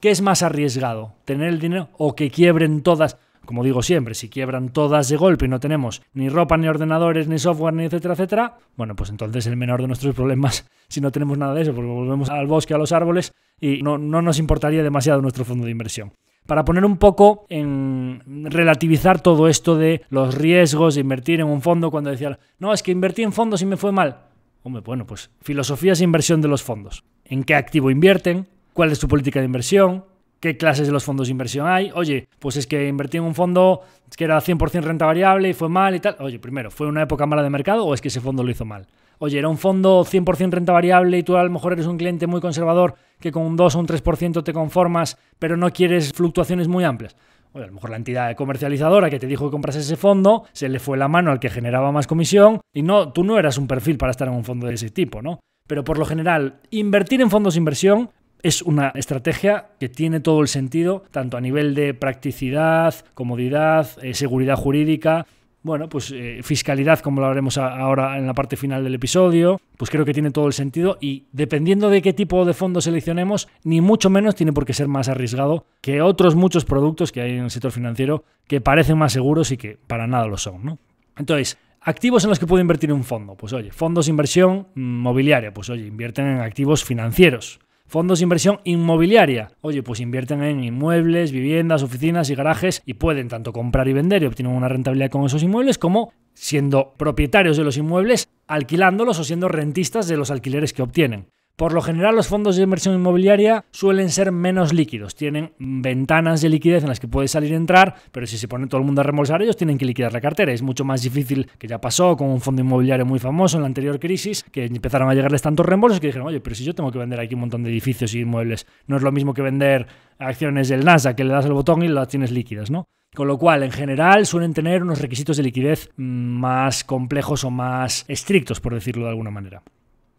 Speaker 1: ¿qué es más arriesgado? ¿Tener el dinero o que quiebren todas? Como digo siempre, si quiebran todas de golpe y no tenemos ni ropa, ni ordenadores, ni software, ni etcétera, etcétera, bueno, pues entonces el menor de nuestros problemas, si no tenemos nada de eso, porque volvemos al bosque, a los árboles, y no nos importaría demasiado nuestro fondo de inversión. Para poner un poco en relativizar todo esto de los riesgos de invertir en un fondo, cuando decía, no, es que invertí en fondos y me fue mal. Hombre, bueno, pues filosofías de inversión de los fondos. ¿En qué activo invierten? ¿Cuál es su política de inversión? ¿Qué clases de los fondos de inversión hay? Oye, pues es que invertí en un fondo que era 100% renta variable y fue mal y tal. Oye, primero, ¿fue una época mala de mercado o es que ese fondo lo hizo mal? Oye, ¿era un fondo 100% renta variable y tú a lo mejor eres un cliente muy conservador que con un 2 o un 3% te conformas pero no quieres fluctuaciones muy amplias? Oye, a lo mejor la entidad comercializadora que te dijo que compras ese fondo se le fue la mano al que generaba más comisión y tú no eras un perfil para estar en un fondo de ese tipo, ¿no? Pero por lo general, invertir en fondos de inversión es una estrategia que tiene todo el sentido, tanto a nivel de practicidad, comodidad, seguridad jurídica, bueno, pues fiscalidad, como lo haremos ahora en la parte final del episodio, pues creo que tiene todo el sentido y dependiendo de qué tipo de fondo seleccionemos, ni mucho menos tiene por qué ser más arriesgado que otros muchos productos que hay en el sector financiero que parecen más seguros y que para nada lo son, ¿no? Entonces, activos en los que puedo invertir un fondo, pues oye, fondos de inversión mobiliaria, pues oye, invierten en activos financieros. Fondos de inversión inmobiliaria. Oye, pues invierten en inmuebles, viviendas, oficinas y garajes y pueden tanto comprar y vender y obtienen una rentabilidad con esos inmuebles como siendo propietarios de los inmuebles, alquilándolos o siendo rentistas de los alquileres que obtienen. Por lo general, los fondos de inversión inmobiliaria suelen ser menos líquidos. Tienen ventanas de liquidez en las que puedes salir y entrar, pero si se pone todo el mundo a reembolsar, ellos tienen que liquidar la cartera. Es mucho más difícil, que ya pasó con un fondo inmobiliario muy famoso en la anterior crisis, que empezaron a llegarles tantos reembolsos que dijeron, oye, pero si yo tengo que vender aquí un montón de edificios y inmuebles, no es lo mismo que vender acciones del Nasdaq, que le das el botón y las tienes líquidas, ¿no? Con lo cual, en general, suelen tener unos requisitos de liquidez más complejos o más estrictos, por decirlo de alguna manera.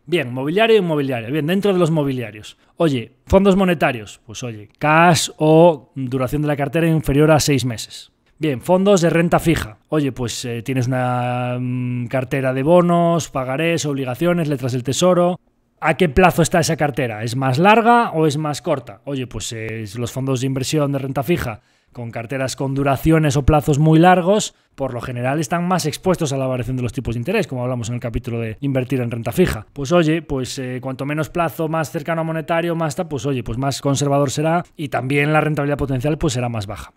Speaker 1: Bien, mobiliario e inmobiliario. Bien, dentro de los mobiliarios. Oye, fondos monetarios. Pues oye, cash o duración de la cartera inferior a 6 meses. Bien, fondos de renta fija. Oye, pues tienes una cartera de bonos, pagarés, obligaciones, letras del tesoro. ¿A qué plazo está esa cartera? ¿Es más larga o es más corta? Oye, pues los fondos de inversión de renta fija con carteras con duraciones o plazos muy largos, por lo general están más expuestos a la variación de los tipos de interés, como hablamos en el capítulo de invertir en renta fija. Pues oye, pues cuanto menos plazo, más cercano a monetario, más está, pues oye, pues más conservador será y también la rentabilidad potencial pues será más baja.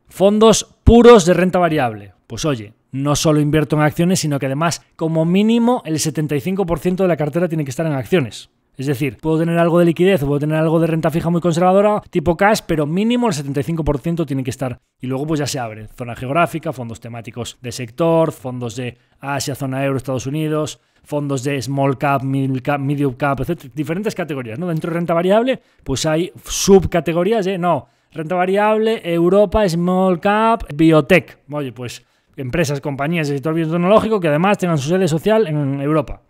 Speaker 1: Fondos puros de renta variable. Pues oye, no solo invierto en acciones, sino que además, como mínimo, el 75% de la cartera tiene que estar en acciones. Es decir, puedo tener algo de liquidez o puedo tener algo de renta fija muy conservadora, tipo cash, pero mínimo el 75% tiene que estar. Y luego pues ya se abre. Zona geográfica, fondos temáticos de sector, fondos de Asia, zona euro, Estados Unidos, fondos de small cap, medium cap, etc. Diferentes categorías, ¿no? Dentro de renta variable, pues hay subcategorías de, renta variable, Europa, small cap, biotech. Oye, pues empresas, compañías del sector biotecnológico que además tengan su sede social en Europa.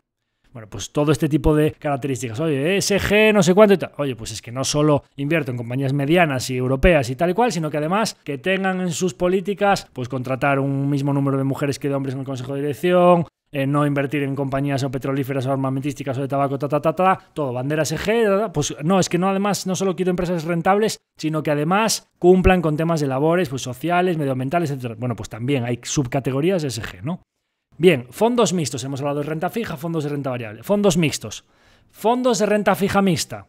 Speaker 1: Bueno, pues todo este tipo de características. Oye, ESG, no sé cuánto y tal. Oye, pues es que no solo invierto en compañías medianas y europeas y tal y cual, sino que además que tengan en sus políticas, pues contratar un mismo número de mujeres que de hombres en el consejo de dirección, no invertir en compañías o petrolíferas o armamentísticas o de tabaco, todo, banderas ESG, pues no, es que no, además, no solo quiero empresas rentables, sino que además cumplan con temas de labores, pues sociales, medioambientales, etc. Bueno, pues también hay subcategorías de ESG, ¿no? Bien, fondos mixtos. Hemos hablado de renta fija, fondos de renta variable. Fondos mixtos. Fondos de renta fija mixta.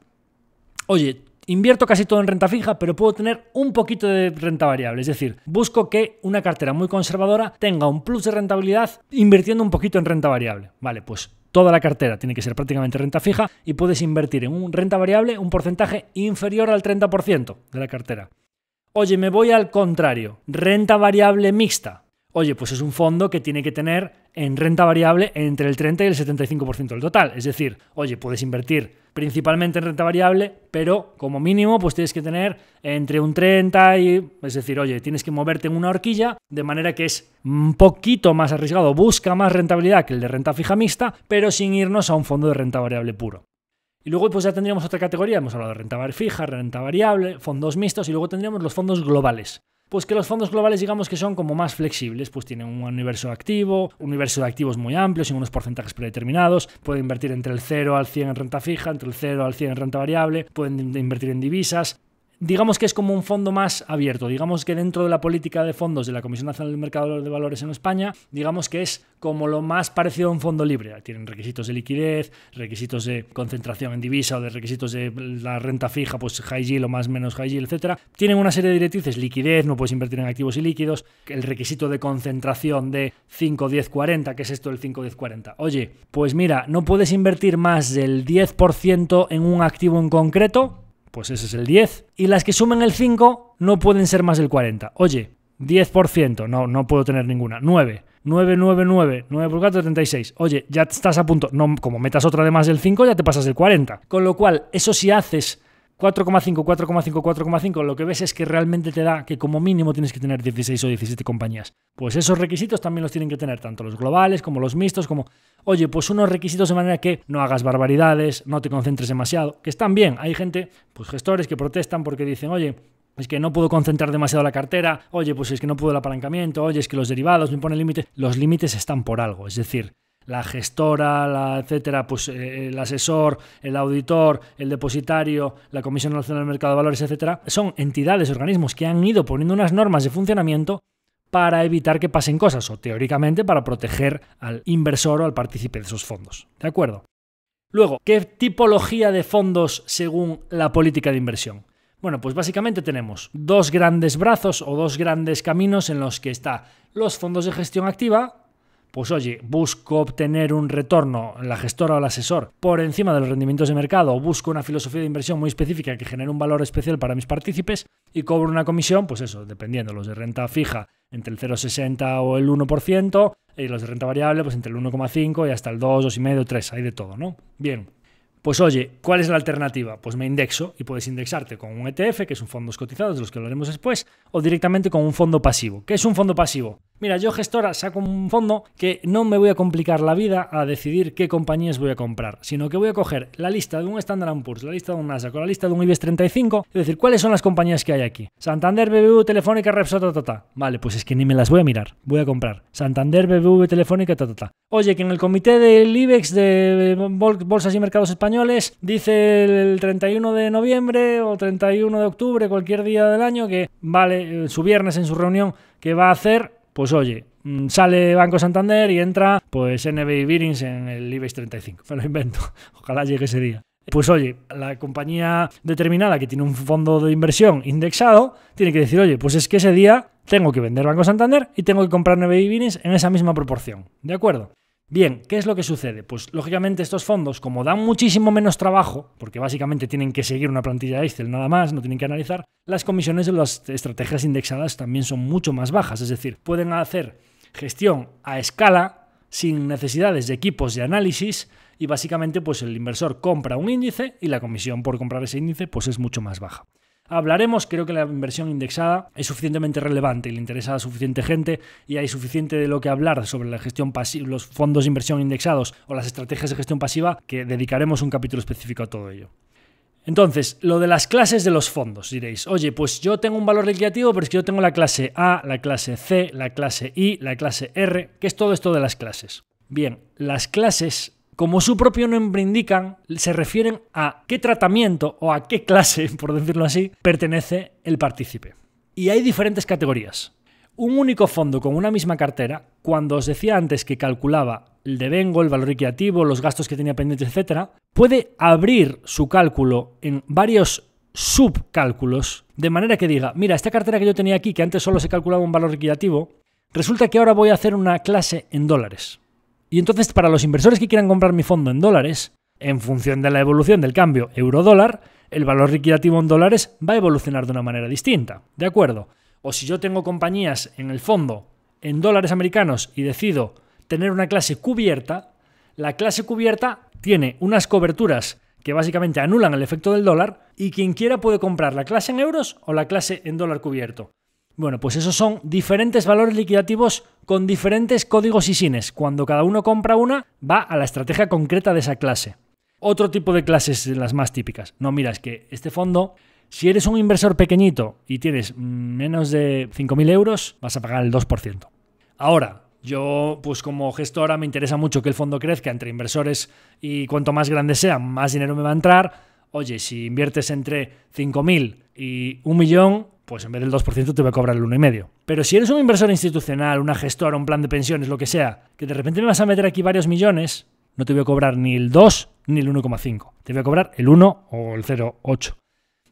Speaker 1: Oye, invierto casi todo en renta fija, pero puedo tener un poquito de renta variable. Es decir, busco que una cartera muy conservadora tenga un plus de rentabilidad invirtiendo un poquito en renta variable. Vale, pues toda la cartera tiene que ser prácticamente renta fija y puedes invertir en renta variable un porcentaje inferior al 30% de la cartera. Oye, me voy al contrario. Renta variable mixta. Oye, pues es un fondo que tiene que tener en renta variable entre el 30 y el 75% del total. Es decir, oye, puedes invertir principalmente en renta variable, pero como mínimo pues tienes que tener entre un 30 y... Es decir, oye, tienes que moverte en una horquilla de manera que es un poquito más arriesgado, busca más rentabilidad que el de renta fija mixta, pero sin irnos a un fondo de renta variable puro. Y luego pues ya tendríamos otra categoría, hemos hablado de renta fija, renta variable, fondos mixtos y luego tendríamos los fondos globales. Pues que los fondos globales digamos que son como más flexibles, pues tienen un universo de activos muy amplio, sin unos porcentajes predeterminados, pueden invertir entre el 0 al 100 en renta fija, entre el 0 al 100 en renta variable, pueden invertir en divisas. Digamos que es como un fondo más abierto, digamos que dentro de la política de fondos de la Comisión Nacional del Mercado de Valores en España, digamos que es como lo más parecido a un fondo libre. Tienen requisitos de liquidez, requisitos de concentración en divisa o de requisitos de la renta fija, pues high yield o más menos high yield, etc. Tienen una serie de directrices, liquidez, no puedes invertir en activos ilíquidos, el requisito de concentración de 5, 10, 40, ¿qué es esto del 5, 10, 40? Oye, pues mira, no puedes invertir más del 10% en un activo en concreto, pues ese es el 10. Y las que sumen el 5 no pueden ser más del 40. Oye, 10%, no puedo tener ninguna. 9 por 4, 36. Oye, ya estás a punto. No, como metas otra de más del 5, ya te pasas del 40. Con lo cual, eso si haces 4,5, lo que ves es que realmente te da que como mínimo tienes que tener 16 o 17 compañías. Pues esos requisitos también los tienen que tener tanto los globales como los mixtos, como, oye, pues unos requisitos de manera que no hagas barbaridades, no te concentres demasiado, que están bien. Hay gente, pues gestores que protestan porque dicen, oye, es que no puedo concentrar demasiado la cartera, oye, pues es que no puedo el apalancamiento, oye, es que los derivados me ponen límites. Los límites están por algo, es decir, la gestora, etcétera, pues el asesor, el auditor, el depositario, la Comisión Nacional del Mercado de Valores, etcétera, son entidades, organismos que han ido poniendo unas normas de funcionamiento para evitar que pasen cosas, o teóricamente para proteger al inversor o al partícipe de esos fondos. ¿De acuerdo? Luego, ¿qué tipología de fondos según la política de inversión? Bueno, pues básicamente tenemos dos grandes brazos o dos grandes caminos en los que está los fondos de gestión activa. Pues oye, busco obtener un retorno, la gestora o el asesor, por encima de los rendimientos de mercado, o busco una filosofía de inversión muy específica que genere un valor especial para mis partícipes y cobro una comisión, pues eso, dependiendo, los de renta fija entre el 0,60 o el 1% y los de renta variable pues entre el 1,5 y hasta el 2, 2,5, 3, hay de todo, ¿no? Bien. Pues oye, ¿cuál es la alternativa? Pues me indexo y puedes indexarte con un ETF, que son fondos cotizados, de los que hablaremos después, o directamente con un fondo pasivo. ¿Qué es un fondo pasivo? Mira, yo gestora saco un fondo que no me voy a complicar la vida a decidir qué compañías voy a comprar, sino que voy a coger la lista de un Standard & Poor's, la lista de un Nasdaq o la lista de un IBEX 35, es decir, ¿cuáles son las compañías que hay aquí? Santander, BBV, Telefónica, Repsol, Vale, pues es que ni me las voy a mirar, voy a comprar Santander, BBV, Telefónica, Oye, que en el comité del IBEX de Bolsas y Mercados Españoles dice el 31 de noviembre o 31 de octubre, cualquier día del año, que vale, su viernes en su reunión, que va a hacer, pues oye, sale Banco Santander y entra pues NBI Bearings en el IBEX 35. Me lo invento, ojalá llegue ese día. Pues oye, la compañía determinada que tiene un fondo de inversión indexado tiene que decir, oye, pues es que ese día tengo que vender Banco Santander y tengo que comprar NBI Bearings en esa misma proporción. ¿De acuerdo? Bien, ¿qué es lo que sucede? Pues lógicamente estos fondos, como dan muchísimo menos trabajo, porque básicamente tienen que seguir una plantilla Excel nada más, no tienen que analizar, las comisiones de las estrategias indexadas también son mucho más bajas, es decir, pueden hacer gestión a escala sin necesidades de equipos de análisis y básicamente pues el inversor compra un índice y la comisión por comprar ese índice pues es mucho más baja. Hablaremos, creo que la inversión indexada es suficientemente relevante y le interesa a suficiente gente y hay suficiente de lo que hablar sobre la gestión pasiva, los fondos de inversión indexados o las estrategias de gestión pasiva que dedicaremos un capítulo específico a todo ello. Entonces, lo de las clases de los fondos, diréis, oye, pues yo tengo un valor liquidativo, pero es que yo tengo la clase A, la clase C, la clase I, la clase R, ¿qué es todo esto de las clases? Bien, las clases, como su propio nombre indican, se refieren a qué tratamiento o a qué clase, por decirlo así, pertenece el partícipe. Y hay diferentes categorías. Un único fondo con una misma cartera, cuando os decía antes que calculaba el devengo, el valor liquidativo, los gastos que tenía pendientes, etc., puede abrir su cálculo en varios subcálculos, de manera que diga, mira, esta cartera que yo tenía aquí, que antes solo se calculaba un valor liquidativo, resulta que ahora voy a hacer una clase en dólares. Y entonces, para los inversores que quieran comprar mi fondo en dólares, en función de la evolución del cambio euro-dólar, el valor liquidativo en dólares va a evolucionar de una manera distinta, ¿de acuerdo? O si yo tengo compañías en el fondo en dólares americanos y decido tener una clase cubierta, la clase cubierta tiene unas coberturas que básicamente anulan el efecto del dólar y quien quiera puede comprar la clase en euros o la clase en dólar cubierto. Bueno, pues esos son diferentes valores liquidativos con diferentes códigos ISINes. Cuando cada uno compra una, va a la estrategia concreta de esa clase. Otro tipo de clases, las más típicas. No, mira, es que este fondo, si eres un inversor pequeñito y tienes menos de 5.000 euros, vas a pagar el 2%. Ahora, yo, pues como gestora, me interesa mucho que el fondo crezca entre inversores y cuanto más grande sea, más dinero me va a entrar. Oye, si inviertes entre 5.000 y 1 millón, pues en vez del 2% te va a cobrar el 1,5%. Pero si eres un inversor institucional, una gestora, un plan de pensiones, lo que sea, que de repente me vas a meter aquí varios millones, no te voy a cobrar ni el 2 ni el 1,5. Te voy a cobrar el 1 o el 0,8.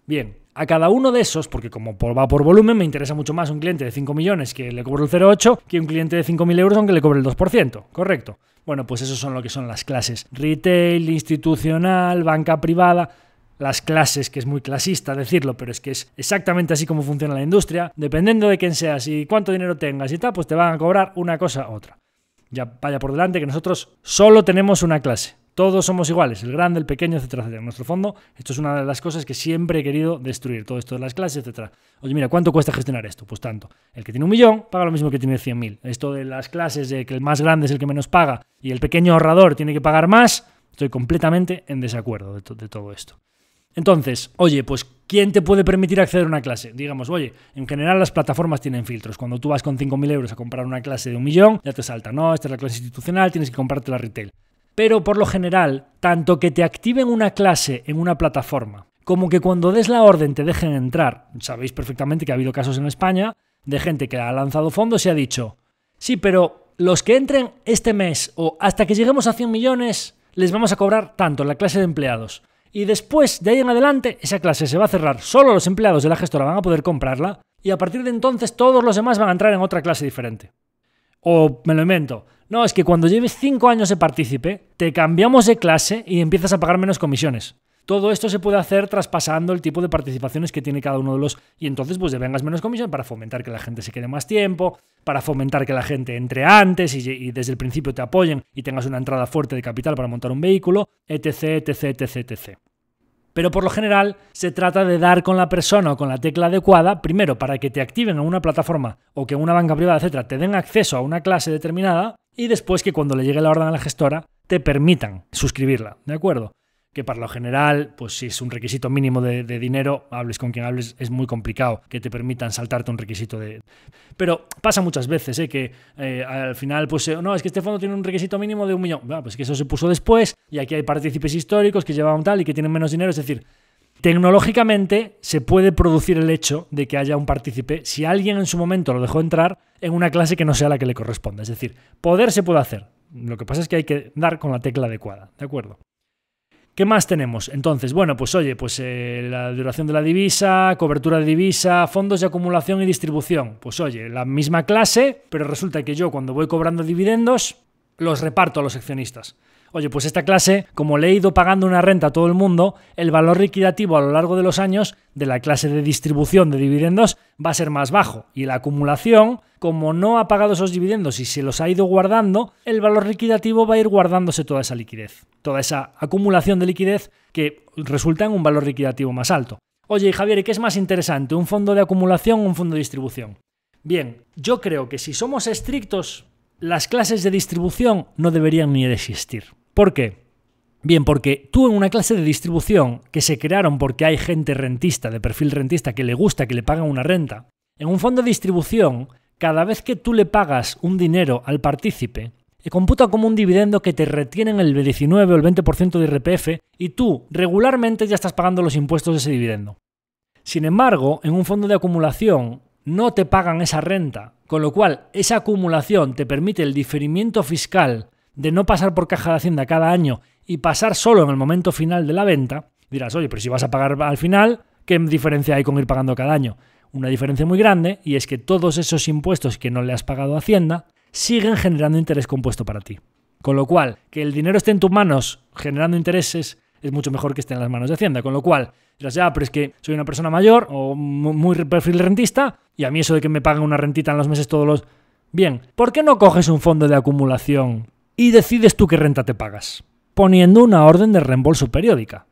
Speaker 1: Bien, a cada uno de esos, porque como va por volumen, me interesa mucho más un cliente de 5 millones que le cobro el 0,8 que un cliente de 5.000 euros aunque le cobre el 2%. ¿Correcto? Bueno, pues esos son lo que son las clases. Retail, institucional, banca privada. Las clases, que es muy clasista decirlo, pero es que es exactamente así como funciona la industria. Dependiendo de quién seas y cuánto dinero tengas y tal, pues te van a cobrar una cosa u otra. Ya vaya por delante que nosotros solo tenemos una clase. Todos somos iguales, el grande, el pequeño, etcétera, etcétera. En nuestro fondo, esto es una de las cosas que siempre he querido destruir, todo esto de las clases, etcétera. Oye, mira, ¿cuánto cuesta gestionar esto? Pues tanto. El que tiene 1 millón paga lo mismo que tiene 100.000. Esto de las clases, de que el más grande es el que menos paga y el pequeño ahorrador tiene que pagar más, estoy completamente en desacuerdo de todo esto. Entonces, oye, pues ¿quién te puede permitir acceder a una clase? Digamos, oye, en general las plataformas tienen filtros. Cuando tú vas con 5.000 euros a comprar una clase de 1 millón, ya te salta, no, esta es la clase institucional, tienes que comprarte la retail. Pero por lo general, tanto que te activen una clase en una plataforma, como que cuando des la orden te dejen entrar, sabéis perfectamente que ha habido casos en España de gente que ha lanzado fondos y ha dicho, sí, pero los que entren este mes o hasta que lleguemos a 100 millones, les vamos a cobrar tanto en la clase de empleados. Y después, de ahí en adelante, esa clase se va a cerrar. Solo los empleados de la gestora van a poder comprarla y a partir de entonces todos los demás van a entrar en otra clase diferente. O me lo invento. No, es que cuando lleves 5 años de partícipe, te cambiamos de clase y empiezas a pagar menos comisiones. Todo esto se puede hacer traspasando el tipo de participaciones que tiene cada uno de los... Y entonces pues devengas menos comisión para fomentar que la gente se quede más tiempo, para fomentar que la gente entre antes y desde el principio te apoyen y tengas una entrada fuerte de capital para montar un vehículo, etc, etc, etc, etc. Pero por lo general se trata de dar con la persona o con la tecla adecuada, primero para que te activen en una plataforma o que en una banca privada, etcétera, te den acceso a una clase determinada y después que cuando le llegue la orden a la gestora te permitan suscribirla, ¿de acuerdo? Que para lo general, pues si es un requisito mínimo de dinero, hables con quien hables, es muy complicado que te permitan saltarte un requisito de... Pero pasa muchas veces, que al final, pues no, es que este fondo tiene un requisito mínimo de 1 millón. Bueno, pues que eso se puso después y aquí hay partícipes históricos que llevaban tal y que tienen menos dinero. Es decir, tecnológicamente se puede producir el hecho de que haya un partícipe si alguien en su momento lo dejó entrar en una clase que no sea la que le corresponde. Es decir, poder se puede hacer. Lo que pasa es que hay que dar con la tecla adecuada, ¿de acuerdo? ¿Qué más tenemos? Entonces, bueno, pues oye, pues la duración de la divisa, cobertura de divisa, fondos de acumulación y distribución. Pues oye, la misma clase, pero resulta que yo cuando voy cobrando dividendos, los reparto a los accionistas. Oye, pues esta clase, como le he ido pagando una renta a todo el mundo, el valor liquidativo a lo largo de los años de la clase de distribución de dividendos va a ser más bajo. Y la acumulación, como no ha pagado esos dividendos y se los ha ido guardando, el valor liquidativo va a ir guardándose toda esa liquidez, toda esa acumulación de liquidez que resulta en un valor liquidativo más alto. Oye, Javier, ¿y qué es más interesante, un fondo de acumulación o un fondo de distribución? Bien, yo creo que si somos estrictos, las clases de distribución no deberían ni de existir. ¿Por qué? Bien, porque tú en una clase de distribución que se crearon porque hay gente rentista, de perfil rentista, que le gusta que le paguen una renta, en un fondo de distribución, cada vez que tú le pagas un dinero al partícipe, computa como un dividendo que te retienen el 19 o el 20% de IRPF y tú regularmente ya estás pagando los impuestos de ese dividendo. Sin embargo, en un fondo de acumulación no te pagan esa renta, con lo cual esa acumulación te permite el diferimiento fiscal de no pasar por caja de Hacienda cada año y pasar solo en el momento final de la venta. Dirás, oye, pero si vas a pagar al final, ¿qué diferencia hay con ir pagando cada año? Una diferencia muy grande, y es que todos esos impuestos que no le has pagado a Hacienda siguen generando interés compuesto para ti. Con lo cual, que el dinero esté en tus manos generando intereses es mucho mejor que esté en las manos de Hacienda. Con lo cual, dirás, ya, pero es que soy una persona mayor o muy perfil rentista y a mí eso de que me paguen una rentita en los meses todos los... Bien, ¿por qué no coges un fondo de acumulación y decides tú qué renta te pagas? Poniendo una orden de reembolso periódica.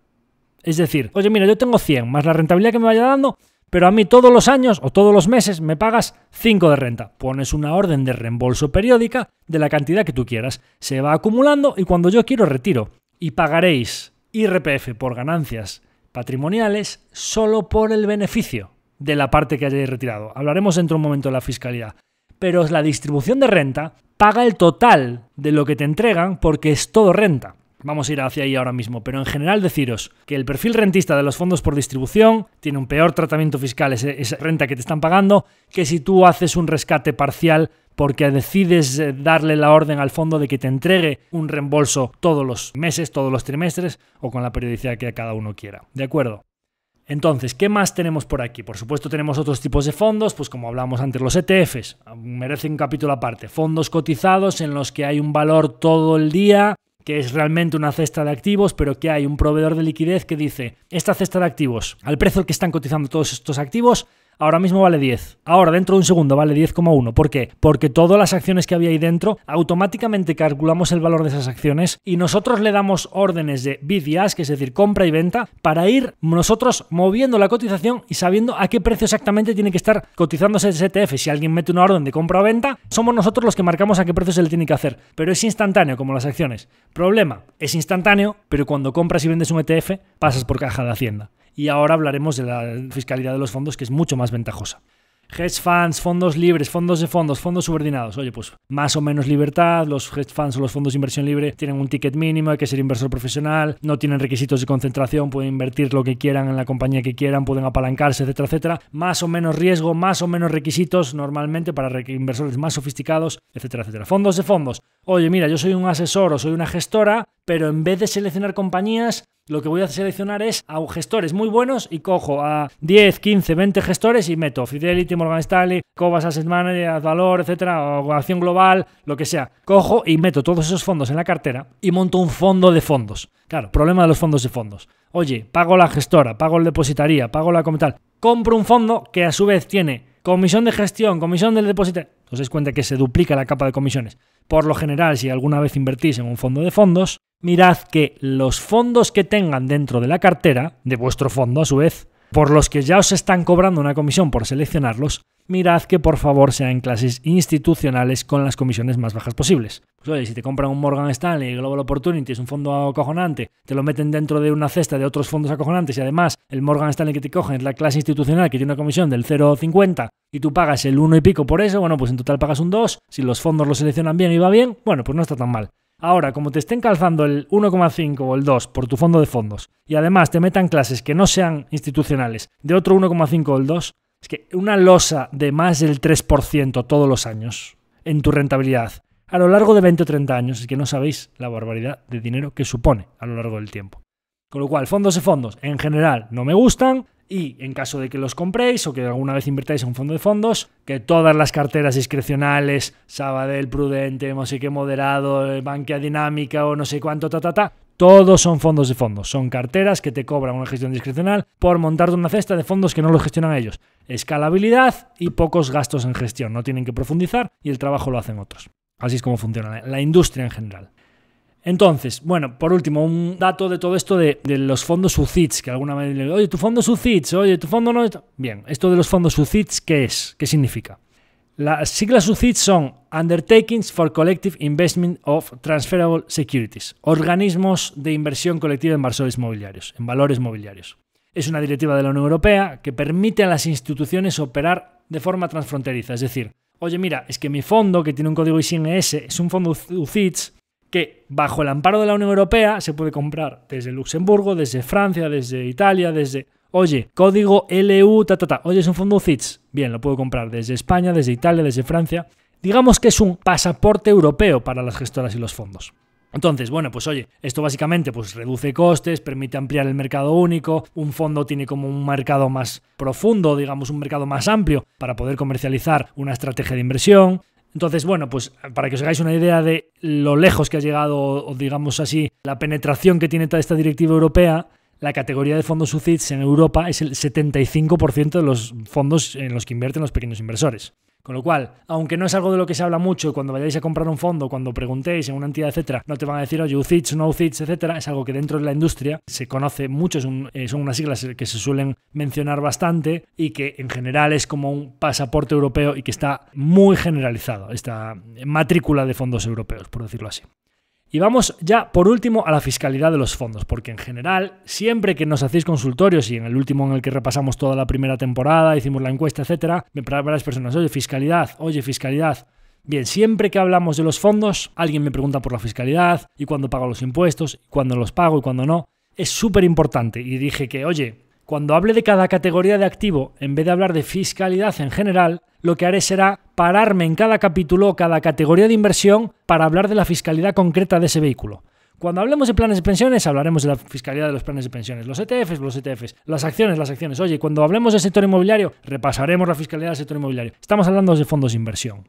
Speaker 1: Es decir, oye, mira, yo tengo 100 más la rentabilidad que me vaya dando, pero a mí todos los años o todos los meses me pagas 5 de renta. Pones una orden de reembolso periódica de la cantidad que tú quieras. Se va acumulando y cuando yo quiero retiro. Y pagaréis IRPF por ganancias patrimoniales solo por el beneficio de la parte que hayáis retirado. Hablaremos dentro de un momento de la fiscalidad. Pero la distribución de renta paga el total de lo que te entregan porque es todo renta. Vamos a ir hacia ahí ahora mismo, pero en general deciros que el perfil rentista de los fondos por distribución tiene un peor tratamiento fiscal, esa renta que te están pagando, que si tú haces un rescate parcial porque decides darle la orden al fondo de que te entregue un reembolso todos los meses, todos los trimestres o con la periodicidad que cada uno quiera. ¿De acuerdo? Entonces, ¿qué más tenemos por aquí? Por supuesto tenemos otros tipos de fondos, pues como hablamos antes, los ETFs, merecen un capítulo aparte. Fondos cotizados en los que hay un valor todo el día, que es realmente una cesta de activos, pero que hay un proveedor de liquidez que dice, esta cesta de activos, al precio al que están cotizando todos estos activos, ahora mismo vale 10. Ahora, dentro de un segundo, vale 10,1. ¿Por qué? Porque todas las acciones que había ahí dentro, automáticamente calculamos el valor de esas acciones y nosotros le damos órdenes de bid y ask, es decir, compra y venta, para ir nosotros moviendo la cotización y sabiendo a qué precio exactamente tiene que estar cotizándose ese ETF. Si alguien mete una orden de compra o venta, somos nosotros los que marcamos a qué precio se le tiene que hacer. Pero es instantáneo, como las acciones. Problema, es instantáneo, pero cuando compras y vendes un ETF, pasas por caja de Hacienda. Y ahora hablaremos de la fiscalidad de los fondos, que es mucho más ventajosa. Hedge funds, fondos libres, fondos de fondos, fondos subordinados. Oye, pues más o menos libertad. Los hedge funds o los fondos de inversión libre tienen un ticket mínimo, hay que ser inversor profesional, no tienen requisitos de concentración, pueden invertir lo que quieran en la compañía que quieran, pueden apalancarse, etcétera, etcétera. Más o menos riesgo, más o menos requisitos normalmente para inversores más sofisticados, etcétera, etcétera. Fondos de fondos. Oye, mira, yo soy un asesor o soy una gestora, pero en vez de seleccionar compañías, lo que voy a seleccionar es a gestores muy buenos y cojo a 10, 15, 20 gestores y meto Fidelity, Morgan Stanley, Cobas Asset Management, Valor, etcétera, o Acción Global, lo que sea. Cojo y meto todos esos fondos en la cartera y monto un fondo de fondos. Claro, problema de los fondos de fondos. Oye, pago la gestora, pago el depositaría, pago la comital. Compro un fondo que a su vez tiene comisión de gestión, comisión del depositario. Os dais cuenta que se duplica la capa de comisiones. Por lo general, si alguna vez invertís en un fondo de fondos, mirad que los fondos que tengan dentro de la cartera, de vuestro fondo a su vez, por los que ya os están cobrando una comisión por seleccionarlos, mirad que por favor sean clases institucionales con las comisiones más bajas posibles. Pues oye, si te compran un Morgan Stanley, Global Opportunity, es un fondo acojonante, te lo meten dentro de una cesta de otros fondos acojonantes y además el Morgan Stanley que te cogen es la clase institucional que tiene una comisión del 0,50 y tú pagas el 1 y pico por eso, bueno, pues en total pagas un 2, si los fondos lo seleccionan bien y va bien, bueno, pues no está tan mal. Ahora, como te estén calzando el 1,5 o el 2 por tu fondo de fondos y además te metan clases que no sean institucionales de otro 1,5 o el 2, es que una losa de más del 3% todos los años en tu rentabilidad a lo largo de 20 o 30 años, es que no sabéis la barbaridad de dinero que supone a lo largo del tiempo. Con lo cual, fondos de fondos en general no me gustan y en caso de que los compréis o que alguna vez invertáis en un fondo de fondos, que todas las carteras discrecionales, Sabadell, Prudente, no sé qué moderado, Bankia Dinámica o no sé cuánto, todos son fondos de fondos. Son carteras que te cobran una gestión discrecional por montarte una cesta de fondos que no los gestionan ellos. Escalabilidad y pocos gastos en gestión. No tienen que profundizar y el trabajo lo hacen otros. Así es como funciona la industria en general. Entonces, bueno, por último, un dato de todo esto de los fondos UCITS, que alguna vez le digo, oye, tu fondo es UCITS, oye, tu fondo no... Bien, esto de los fondos UCITS, ¿qué es? ¿Qué significa? Las siglas UCITS son Undertakings for Collective Investment of Transferable Securities, organismos de inversión colectiva en valores mobiliarios. Es una directiva de la Unión Europea que permite a las instituciones operar de forma transfronteriza, es decir, oye, mira, es que mi fondo, que tiene un código ISIN-ES, es un fondo UCITS que bajo el amparo de la Unión Europea se puede comprar desde Luxemburgo, desde Francia, desde Italia, desde... Oye, código LU, Oye, es un fondo UCITS. Bien, lo puedo comprar desde España, desde Italia, desde Francia. Digamos que es un pasaporte europeo para las gestoras y los fondos. Entonces, bueno, pues oye, esto básicamente pues reduce costes, permite ampliar el mercado único, un fondo tiene como un mercado más profundo, digamos un mercado más amplio para poder comercializar una estrategia de inversión. Entonces, bueno, pues para que os hagáis una idea de lo lejos que ha llegado, o digamos así, la penetración que tiene toda esta directiva europea, la categoría de fondos UCITS en Europa es el 75% de los fondos en los que invierten los pequeños inversores. Con lo cual, aunque no es algo de lo que se habla mucho, cuando vayáis a comprar un fondo, cuando preguntéis en una entidad, etcétera, no te van a decir, oye, UCITS, no UCITS, etcétera, es algo que dentro de la industria se conoce mucho, son unas siglas que se suelen mencionar bastante y que en general es como un pasaporte europeo y que está muy generalizado, esta matrícula de fondos europeos, por decirlo así. Y vamos ya, por último, a la fiscalidad de los fondos, porque en general, siempre que nos hacéis consultorios, y en el último en el que repasamos toda la primera temporada, hicimos la encuesta, etcétera, para varias personas, oye, fiscalidad. Bien, siempre que hablamos de los fondos, alguien me pregunta por la fiscalidad, y cuándo pago los impuestos, y cuándo los pago, y cuándo no. Es súper importante, y dije que, oye, cuando hable de cada categoría de activo, en vez de hablar de fiscalidad en general, lo que haré será pararme en cada capítulo, cada categoría de inversión, para hablar de la fiscalidad concreta de ese vehículo. Cuando hablemos de planes de pensiones, hablaremos de la fiscalidad de los planes de pensiones. Los ETFs, las acciones. Oye, cuando hablemos del sector inmobiliario, repasaremos la fiscalidad del sector inmobiliario. Estamos hablando de fondos de inversión.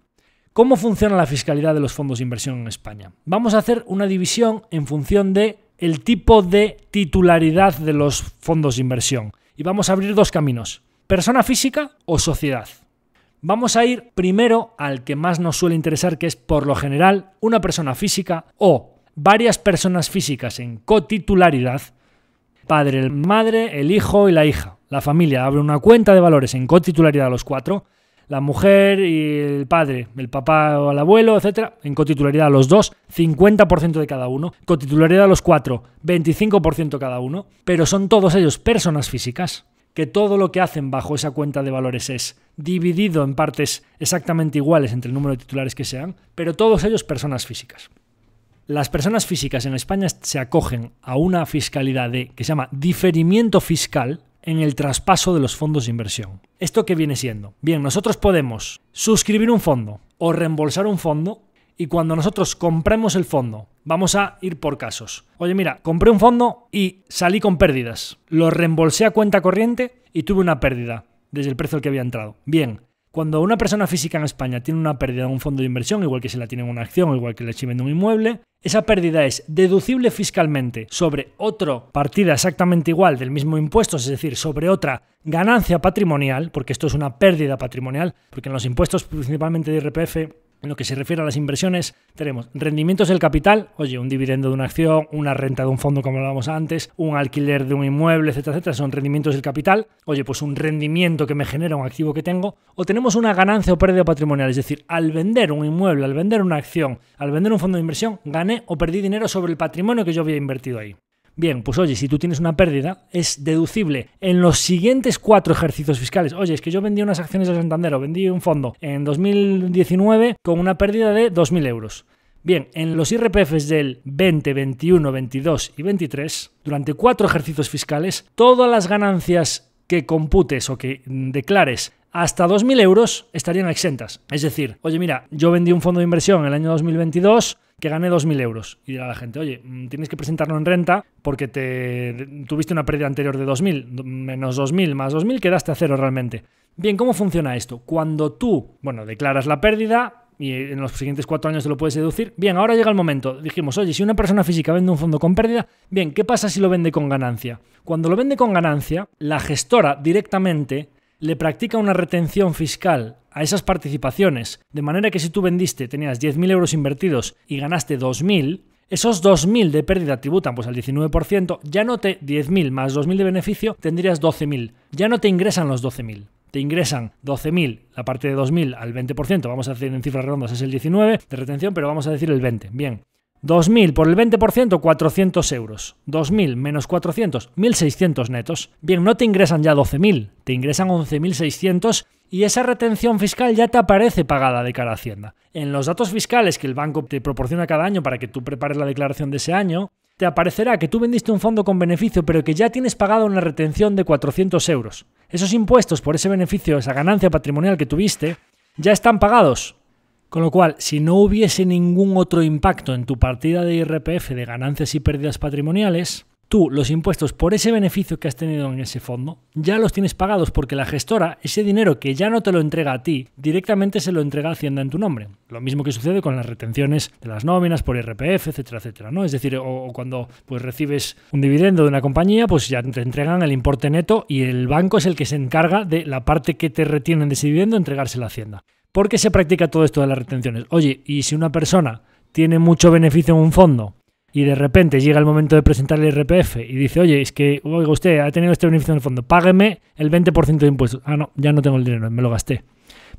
Speaker 1: ¿Cómo funciona la fiscalidad de los fondos de inversión en España? Vamos a hacer una división en función de el tipo de titularidad de los fondos de inversión. Y vamos a abrir dos caminos, persona física o sociedad. Vamos a ir primero al que más nos suele interesar, que es por lo general una persona física o varias personas físicas en cotitularidad, padre, el madre, el hijo y la hija. La familia abre una cuenta de valores en cotitularidad a los cuatro, la mujer y el padre, el papá o el abuelo, etcétera, en cotitularidad a los dos, 50% de cada uno, cotitularidad a los cuatro, 25% cada uno, pero son todos ellos personas físicas, que todo lo que hacen bajo esa cuenta de valores es dividido en partes exactamente iguales entre el número de titulares que sean, pero todos ellos personas físicas. Las personas físicas en España se acogen a una fiscalidad que se llama diferimiento fiscal en el traspaso de los fondos de inversión. ¿Esto qué viene siendo? Bien, nosotros podemos suscribir un fondo o reembolsar un fondo y cuando nosotros compremos el fondo, vamos a ir por casos. Oye, mira, compré un fondo y salí con pérdidas. Lo reembolsé a cuenta corriente y tuve una pérdida desde el precio al que había entrado. Bien, cuando una persona física en España tiene una pérdida en un fondo de inversión, igual que si la tiene en una acción, igual que le vende un inmueble, esa pérdida es deducible fiscalmente sobre otra partida exactamente igual del mismo impuesto, es decir, sobre otra ganancia patrimonial, porque esto es una pérdida patrimonial, porque en los impuestos principalmente de IRPF, en lo que se refiere a las inversiones, tenemos rendimientos del capital, oye, un dividendo de una acción, una renta de un fondo como hablábamos antes, un alquiler de un inmueble, etcétera, etcétera, son rendimientos del capital, oye, pues un rendimiento que me genera un activo que tengo, o tenemos una ganancia o pérdida patrimonial, es decir, al vender un inmueble, al vender una acción, al vender un fondo de inversión, gané o perdí dinero sobre el patrimonio que yo había invertido ahí. Bien, pues oye, si tú tienes una pérdida, es deducible en los siguientes 4 ejercicios fiscales. Oye, es que yo vendí unas acciones de Santander o vendí un fondo en 2019 con una pérdida de 2.000 euros. Bien, en los IRPFs del 20, 21, 22 y 23, durante 4 ejercicios fiscales, todas las ganancias que computes o que declares hasta 2.000 euros estarían exentas. Es decir, oye, mira, yo vendí un fondo de inversión en el año 2022 que gané 2.000 euros. Y dirá la gente, oye, tienes que presentarlo en renta porque tuviste una pérdida anterior de 2.000, menos 2.000 más 2.000, quedaste a cero realmente. Bien, ¿cómo funciona esto? Cuando tú, declaras la pérdida y en los siguientes 4 años te lo puedes deducir, bien, ahora llega el momento. Dijimos, oye, si una persona física vende un fondo con pérdida, bien, ¿qué pasa si lo vende con ganancia? Cuando lo vende con ganancia, la gestora directamente le practica una retención fiscal a esas participaciones, de manera que si tú vendiste, tenías 10.000 euros invertidos y ganaste 2.000, esos 2.000 de pérdida tributan pues al 19%, ya no 10.000 más 2.000 de beneficio, tendrías 12.000. Ya no te ingresan los 12.000. Te ingresan 12.000, la parte de 2.000 al 20%, vamos a decir en cifras redondas es el 19 de retención, pero vamos a decir el 20. Bien. 2.000 por el 20%, 400 euros. 2.000 menos 400, 1.600 netos. Bien, no te ingresan ya 12.000, te ingresan 11.600 y esa retención fiscal ya te aparece pagada de cara a Hacienda. En los datos fiscales que el banco te proporciona cada año para que tú prepares la declaración de ese año, te aparecerá que tú vendiste un fondo con beneficio, pero que ya tienes pagado una retención de 400 euros. Esos impuestos por ese beneficio, esa ganancia patrimonial que tuviste, ya están pagados. Con lo cual, si no hubiese ningún otro impacto en tu partida de IRPF de ganancias y pérdidas patrimoniales, tú los impuestos por ese beneficio que has tenido en ese fondo ya los tienes pagados porque la gestora, ese dinero que ya no te lo entrega a ti, directamente se lo entrega a Hacienda en tu nombre. Lo mismo que sucede con las retenciones de las nóminas por IRPF, etcétera, etcétera, ¿no? Es decir, o cuando pues recibes un dividendo de una compañía, pues ya te entregan el importe neto y el banco es el que se encarga de la parte que te retienen de ese dividendo entregársela a Hacienda. ¿Por qué se practica todo esto de las retenciones? Oye, y si una persona tiene mucho beneficio en un fondo y de repente llega el momento de presentar el IRPF y dice, oye, es que, oiga, usted ha tenido este beneficio en el fondo, págueme el 20% de impuestos. Ah, no, ya no tengo el dinero, me lo gasté.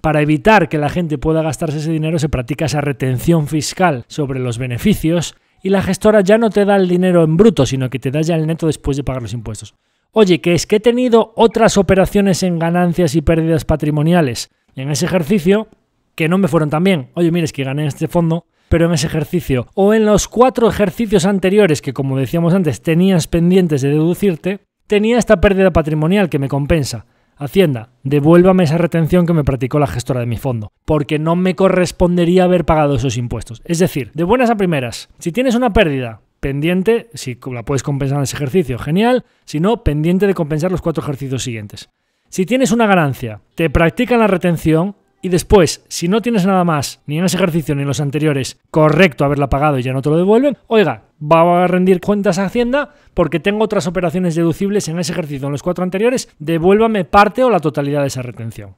Speaker 1: Para evitar que la gente pueda gastarse ese dinero se practica esa retención fiscal sobre los beneficios y la gestora ya no te da el dinero en bruto, sino que te da ya el neto después de pagar los impuestos. Oye, que es que he tenido otras operaciones en ganancias y pérdidas patrimoniales en ese ejercicio que no me fueron tan bien. Oye, mira, es que gané este fondo, pero en ese ejercicio o en los 4 ejercicios anteriores que, como decíamos antes, tenías pendientes de deducirte, tenía esta pérdida patrimonial que me compensa. Hacienda, devuélvame esa retención que me practicó la gestora de mi fondo, porque no me correspondería haber pagado esos impuestos. Es decir, de buenas a primeras, si tienes una pérdida pendiente, si la puedes compensar en ese ejercicio, genial, si no, pendiente de compensar los 4 ejercicios siguientes. Si tienes una ganancia, te practican la retención y después, si no tienes nada más, ni en ese ejercicio ni en los anteriores, correcto haberla pagado y ya no te lo devuelven, oiga, va a rendir cuentas a Hacienda porque tengo otras operaciones deducibles en ese ejercicio, en los 4 anteriores, devuélvame parte o la totalidad de esa retención.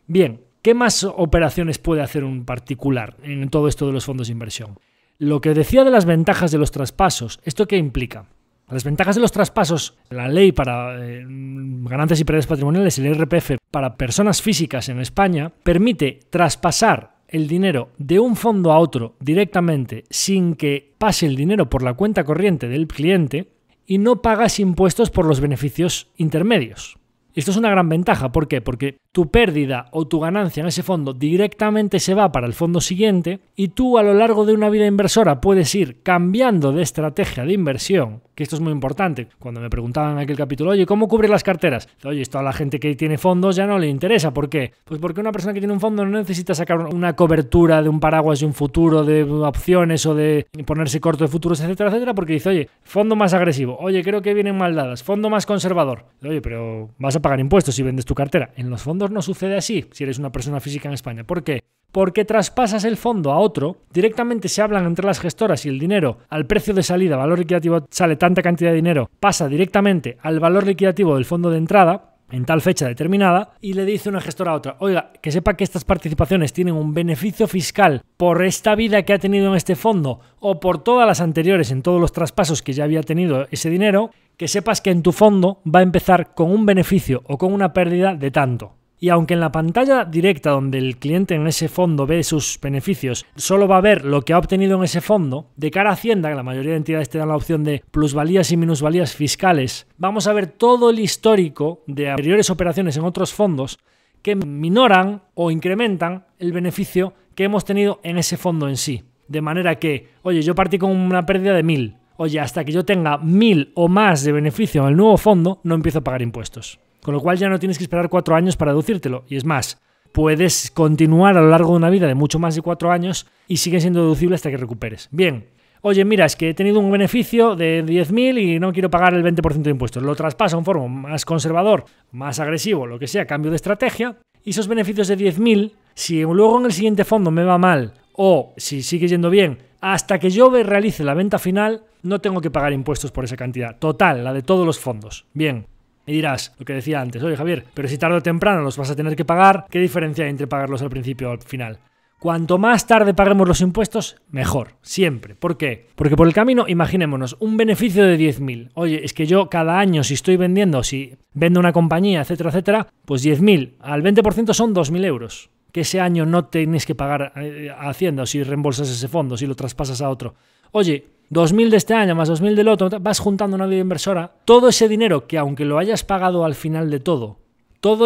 Speaker 1: Bien, ¿qué más operaciones puede hacer un particular en todo esto de los fondos de inversión? Lo que decía de las ventajas de los traspasos, ¿esto qué implica? Las ventajas de los traspasos, la ley para ganancias y pérdidas patrimoniales, el IRPF, para personas físicas en España, permite traspasar el dinero de un fondo a otro directamente sin que pase el dinero por la cuenta corriente del cliente y no pagas impuestos por los beneficios intermedios. Esto es una gran ventaja. ¿Por qué? Porque tu pérdida o tu ganancia en ese fondo directamente se va para el fondo siguiente y tú a lo largo de una vida inversora puedes ir cambiando de estrategia de inversión, que esto es muy importante. Cuando me preguntaban en aquel capítulo, oye, ¿cómo cubrir las carteras? Oye, esto a la gente que tiene fondos ya no le interesa. ¿Por qué? Pues porque una persona que tiene un fondo no necesita sacar una cobertura de un paraguas de un futuro, de opciones o de ponerse corto de futuros, etcétera, etcétera, porque dice, oye, fondo más agresivo, oye, creo que vienen mal dadas, fondo más conservador. Oye, pero vas a pagar impuestos si vendes tu cartera. En los fondos no sucede así si eres una persona física en España. ¿Por qué? Porque traspasas el fondo a otro, directamente se hablan entre las gestoras y el dinero al precio de salida, valor liquidativo, sale tanta cantidad de dinero, pasa directamente al valor liquidativo del fondo de entrada en tal fecha determinada y le dice una gestora a otra, oiga, que sepa que estas participaciones tienen un beneficio fiscal por esta vida que ha tenido en este fondo o por todas las anteriores en todos los traspasos que ya había tenido ese dinero, que sepas que en tu fondo va a empezar con un beneficio o con una pérdida de tanto. Y aunque en la pantalla directa donde el cliente en ese fondo ve sus beneficios solo va a ver lo que ha obtenido en ese fondo, de cara a Hacienda, que la mayoría de entidades te dan la opción de plusvalías y minusvalías fiscales, vamos a ver todo el histórico de anteriores operaciones en otros fondos que minoran o incrementan el beneficio que hemos tenido en ese fondo en sí. De manera que, oye, yo partí con una pérdida de 1.000. Oye, hasta que yo tenga 1.000 o más de beneficio en el nuevo fondo, no empiezo a pagar impuestos. Con lo cual ya no tienes que esperar 4 años para deducírtelo. Y es más, puedes continuar a lo largo de una vida de mucho más de 4 años y sigue siendo deducible hasta que recuperes. Bien, oye, mira, es que he tenido un beneficio de 10.000 y no quiero pagar el 20% de impuestos. Lo traspaso a un fondo más conservador, más agresivo, lo que sea, cambio de estrategia. Y esos beneficios de 10.000, si luego en el siguiente fondo me va mal o si sigue yendo bien, hasta que yo realice la venta final, no tengo que pagar impuestos por esa cantidad. Total, la de todos los fondos. Bien. Y dirás, lo que decía antes, oye Javier, pero si tarde o temprano los vas a tener que pagar, ¿qué diferencia hay entre pagarlos al principio o al final? Cuanto más tarde paguemos los impuestos, mejor, siempre. ¿Por qué? Porque por el camino, imaginémonos, un beneficio de 10.000. Oye, es que yo cada año, si estoy vendiendo, si vendo una compañía, etcétera, etcétera, pues 10.000 al 20% son 2.000 euros. Que ese año no tienes que pagar a Hacienda, o si reembolsas ese fondo, si lo traspasas a otro. Oye, 2.000 de este año más 2.000 del otro, vas juntando una vida inversora. Todo ese dinero que aunque lo hayas pagado al final de todo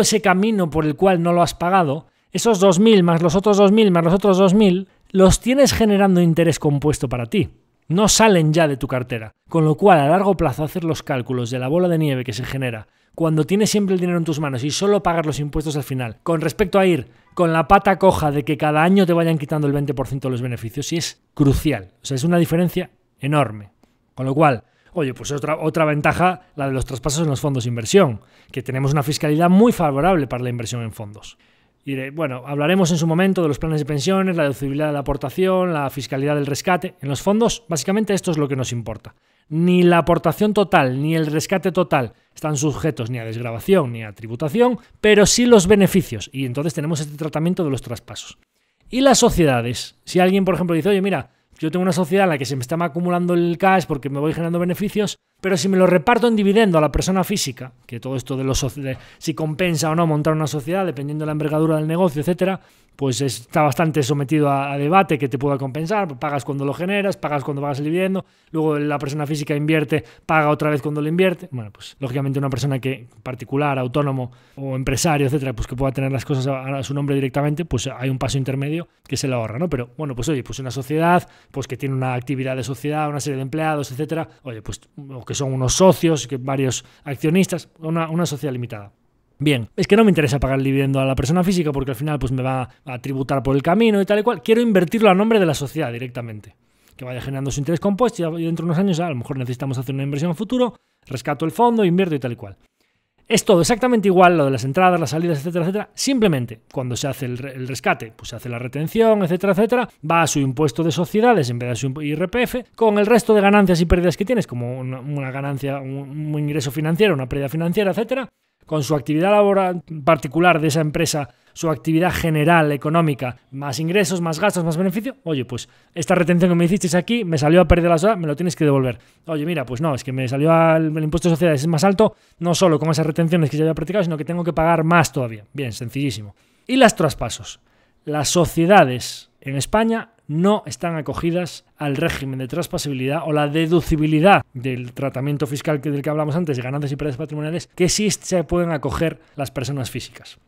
Speaker 1: ese camino por el cual no lo has pagado, esos 2.000 más los otros 2.000 más los otros 2.000, los tienes generando interés compuesto para ti. No salen ya de tu cartera. Con lo cual, a largo plazo, hacer los cálculos de la bola de nieve que se genera cuando tienes siempre el dinero en tus manos y solo pagar los impuestos al final, con respecto a ir con la pata coja de que cada año te vayan quitando el 20% de los beneficios, y es crucial. O sea, es una diferencia enorme. Con lo cual, oye, pues otra ventaja, la de los traspasos en los fondos de inversión, que tenemos una fiscalidad muy favorable para la inversión en fondos. Y bueno, hablaremos en su momento de los planes de pensiones, la deducibilidad de la aportación, la fiscalidad del rescate. En los fondos, básicamente esto es lo que nos importa. Ni la aportación total ni el rescate total están sujetos ni a desgravación ni a tributación, pero sí los beneficios. Y entonces tenemos este tratamiento de los traspasos. Y las sociedades. Si alguien, por ejemplo, dice, oye, mira, yo tengo una sociedad en la que se me está acumulando el cash porque me voy generando beneficios, pero si me lo reparto en dividendo a la persona física, que todo esto de si compensa o no montar una sociedad, dependiendo de la envergadura del negocio, etcétera, pues está bastante sometido a debate que te pueda compensar. Pagas cuando lo generas, pagas cuando pagas el dividendo, luego la persona física invierte, paga otra vez cuando lo invierte. Bueno, pues lógicamente una persona que particular, autónomo o empresario, etcétera, pues que pueda tener las cosas a su nombre directamente, pues hay un paso intermedio que se le ahorra, ¿no? Pero bueno, pues oye, pues una sociedad, pues que tiene una actividad de sociedad, una serie de empleados, etcétera, oye, pues o que son unos socios, que varios accionistas, una sociedad limitada. Bien, es que no me interesa pagar el dividendo a la persona física porque al final pues me va a tributar por el camino y tal y cual. Quiero invertirlo a nombre de la sociedad directamente, que vaya generando su interés compuesto y dentro de unos años a lo mejor necesitamos hacer una inversión a futuro, rescato el fondo, invierto y tal y cual. Es todo exactamente igual, lo de las entradas, las salidas, etcétera, etcétera. Simplemente, cuando se hace el rescate, pues se hace la retención, etcétera, etcétera, va a su impuesto de sociedades en vez de a su IRPF, con el resto de ganancias y pérdidas que tienes, como una ganancia, un ingreso financiero, una pérdida financiera, etcétera, con su actividad laboral particular de esa empresa, su actividad general económica, más ingresos, más gastos, más beneficio. Oye, pues esta retención que me hicisteis aquí me salió a pérdida la sociedad, me lo tienes que devolver. Oye, mira, pues no, es que me salió el impuesto de sociedades es más alto, no solo con esas retenciones que ya había practicado, sino que tengo que pagar más todavía. Bien, sencillísimo. Y los traspasos. Las sociedades en España no están acogidas al régimen de traspasabilidad o la deducibilidad del tratamiento fiscal del que hablamos antes, de ganancias y pérdidas patrimoniales, que sí se pueden acoger las personas físicas.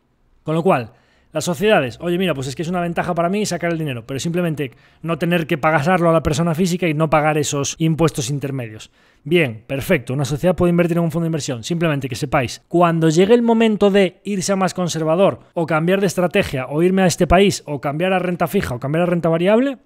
Speaker 1: Con lo cual, las sociedades, oye, mira, pues es que es una ventaja para mí sacar el dinero, pero simplemente no tener que pagarlo a la persona física y no pagar esos impuestos intermedios. Bien, perfecto, una sociedad puede invertir en un fondo de inversión, simplemente que sepáis, cuando llegue el momento de irse a más conservador, o cambiar de estrategia, o irme a este país, o cambiar a renta fija, o cambiar a renta variable,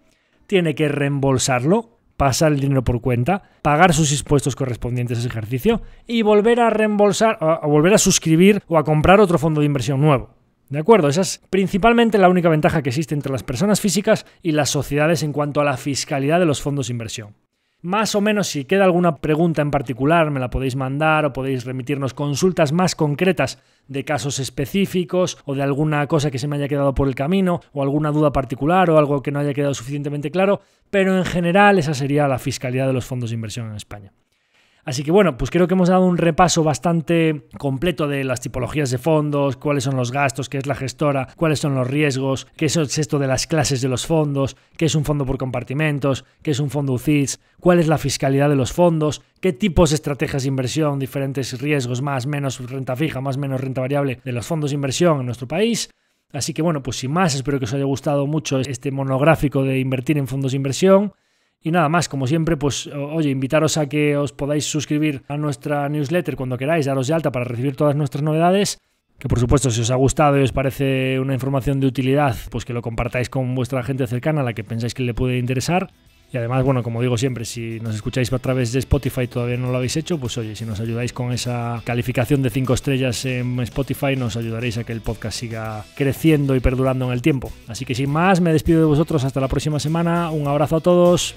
Speaker 1: tiene que reembolsarlo, pasar el dinero por cuenta, pagar sus impuestos correspondientes a ese ejercicio, y volver a reembolsar, o volver a suscribir, o a comprar otro fondo de inversión nuevo. ¿De acuerdo? Esa es principalmente la única ventaja que existe entre las personas físicas y las sociedades en cuanto a la fiscalidad de los fondos de inversión. Más o menos, si queda alguna pregunta en particular, me la podéis mandar o podéis remitirnos consultas más concretas de casos específicos o de alguna cosa que se me haya quedado por el camino o alguna duda particular o algo que no haya quedado suficientemente claro, pero en general esa sería la fiscalidad de los fondos de inversión en España. Así que bueno, pues creo que hemos dado un repaso bastante completo de las tipologías de fondos, cuáles son los gastos, qué es la gestora, cuáles son los riesgos, qué es esto de las clases de los fondos, qué es un fondo por compartimentos, qué es un fondo UCITS, cuál es la fiscalidad de los fondos, qué tipos de estrategias de inversión, diferentes riesgos, más, menos renta fija, más, menos renta variable de los fondos de inversión en nuestro país. Así que bueno, pues sin más, espero que os haya gustado mucho este monográfico de invertir en fondos de inversión. Y nada más, como siempre, pues oye, invitaros a que os podáis suscribir a nuestra newsletter cuando queráis, daros de alta para recibir todas nuestras novedades. Que por supuesto, si os ha gustado y os parece una información de utilidad, pues que lo compartáis con vuestra gente cercana a la que pensáis que le puede interesar. Y además, bueno, como digo siempre, si nos escucháis a través de Spotify y todavía no lo habéis hecho, pues oye, si nos ayudáis con esa calificación de 5 estrellas en Spotify, nos ayudaréis a que el podcast siga creciendo y perdurando en el tiempo. Así que sin más, me despido de vosotros hasta la próxima semana. Un abrazo a todos.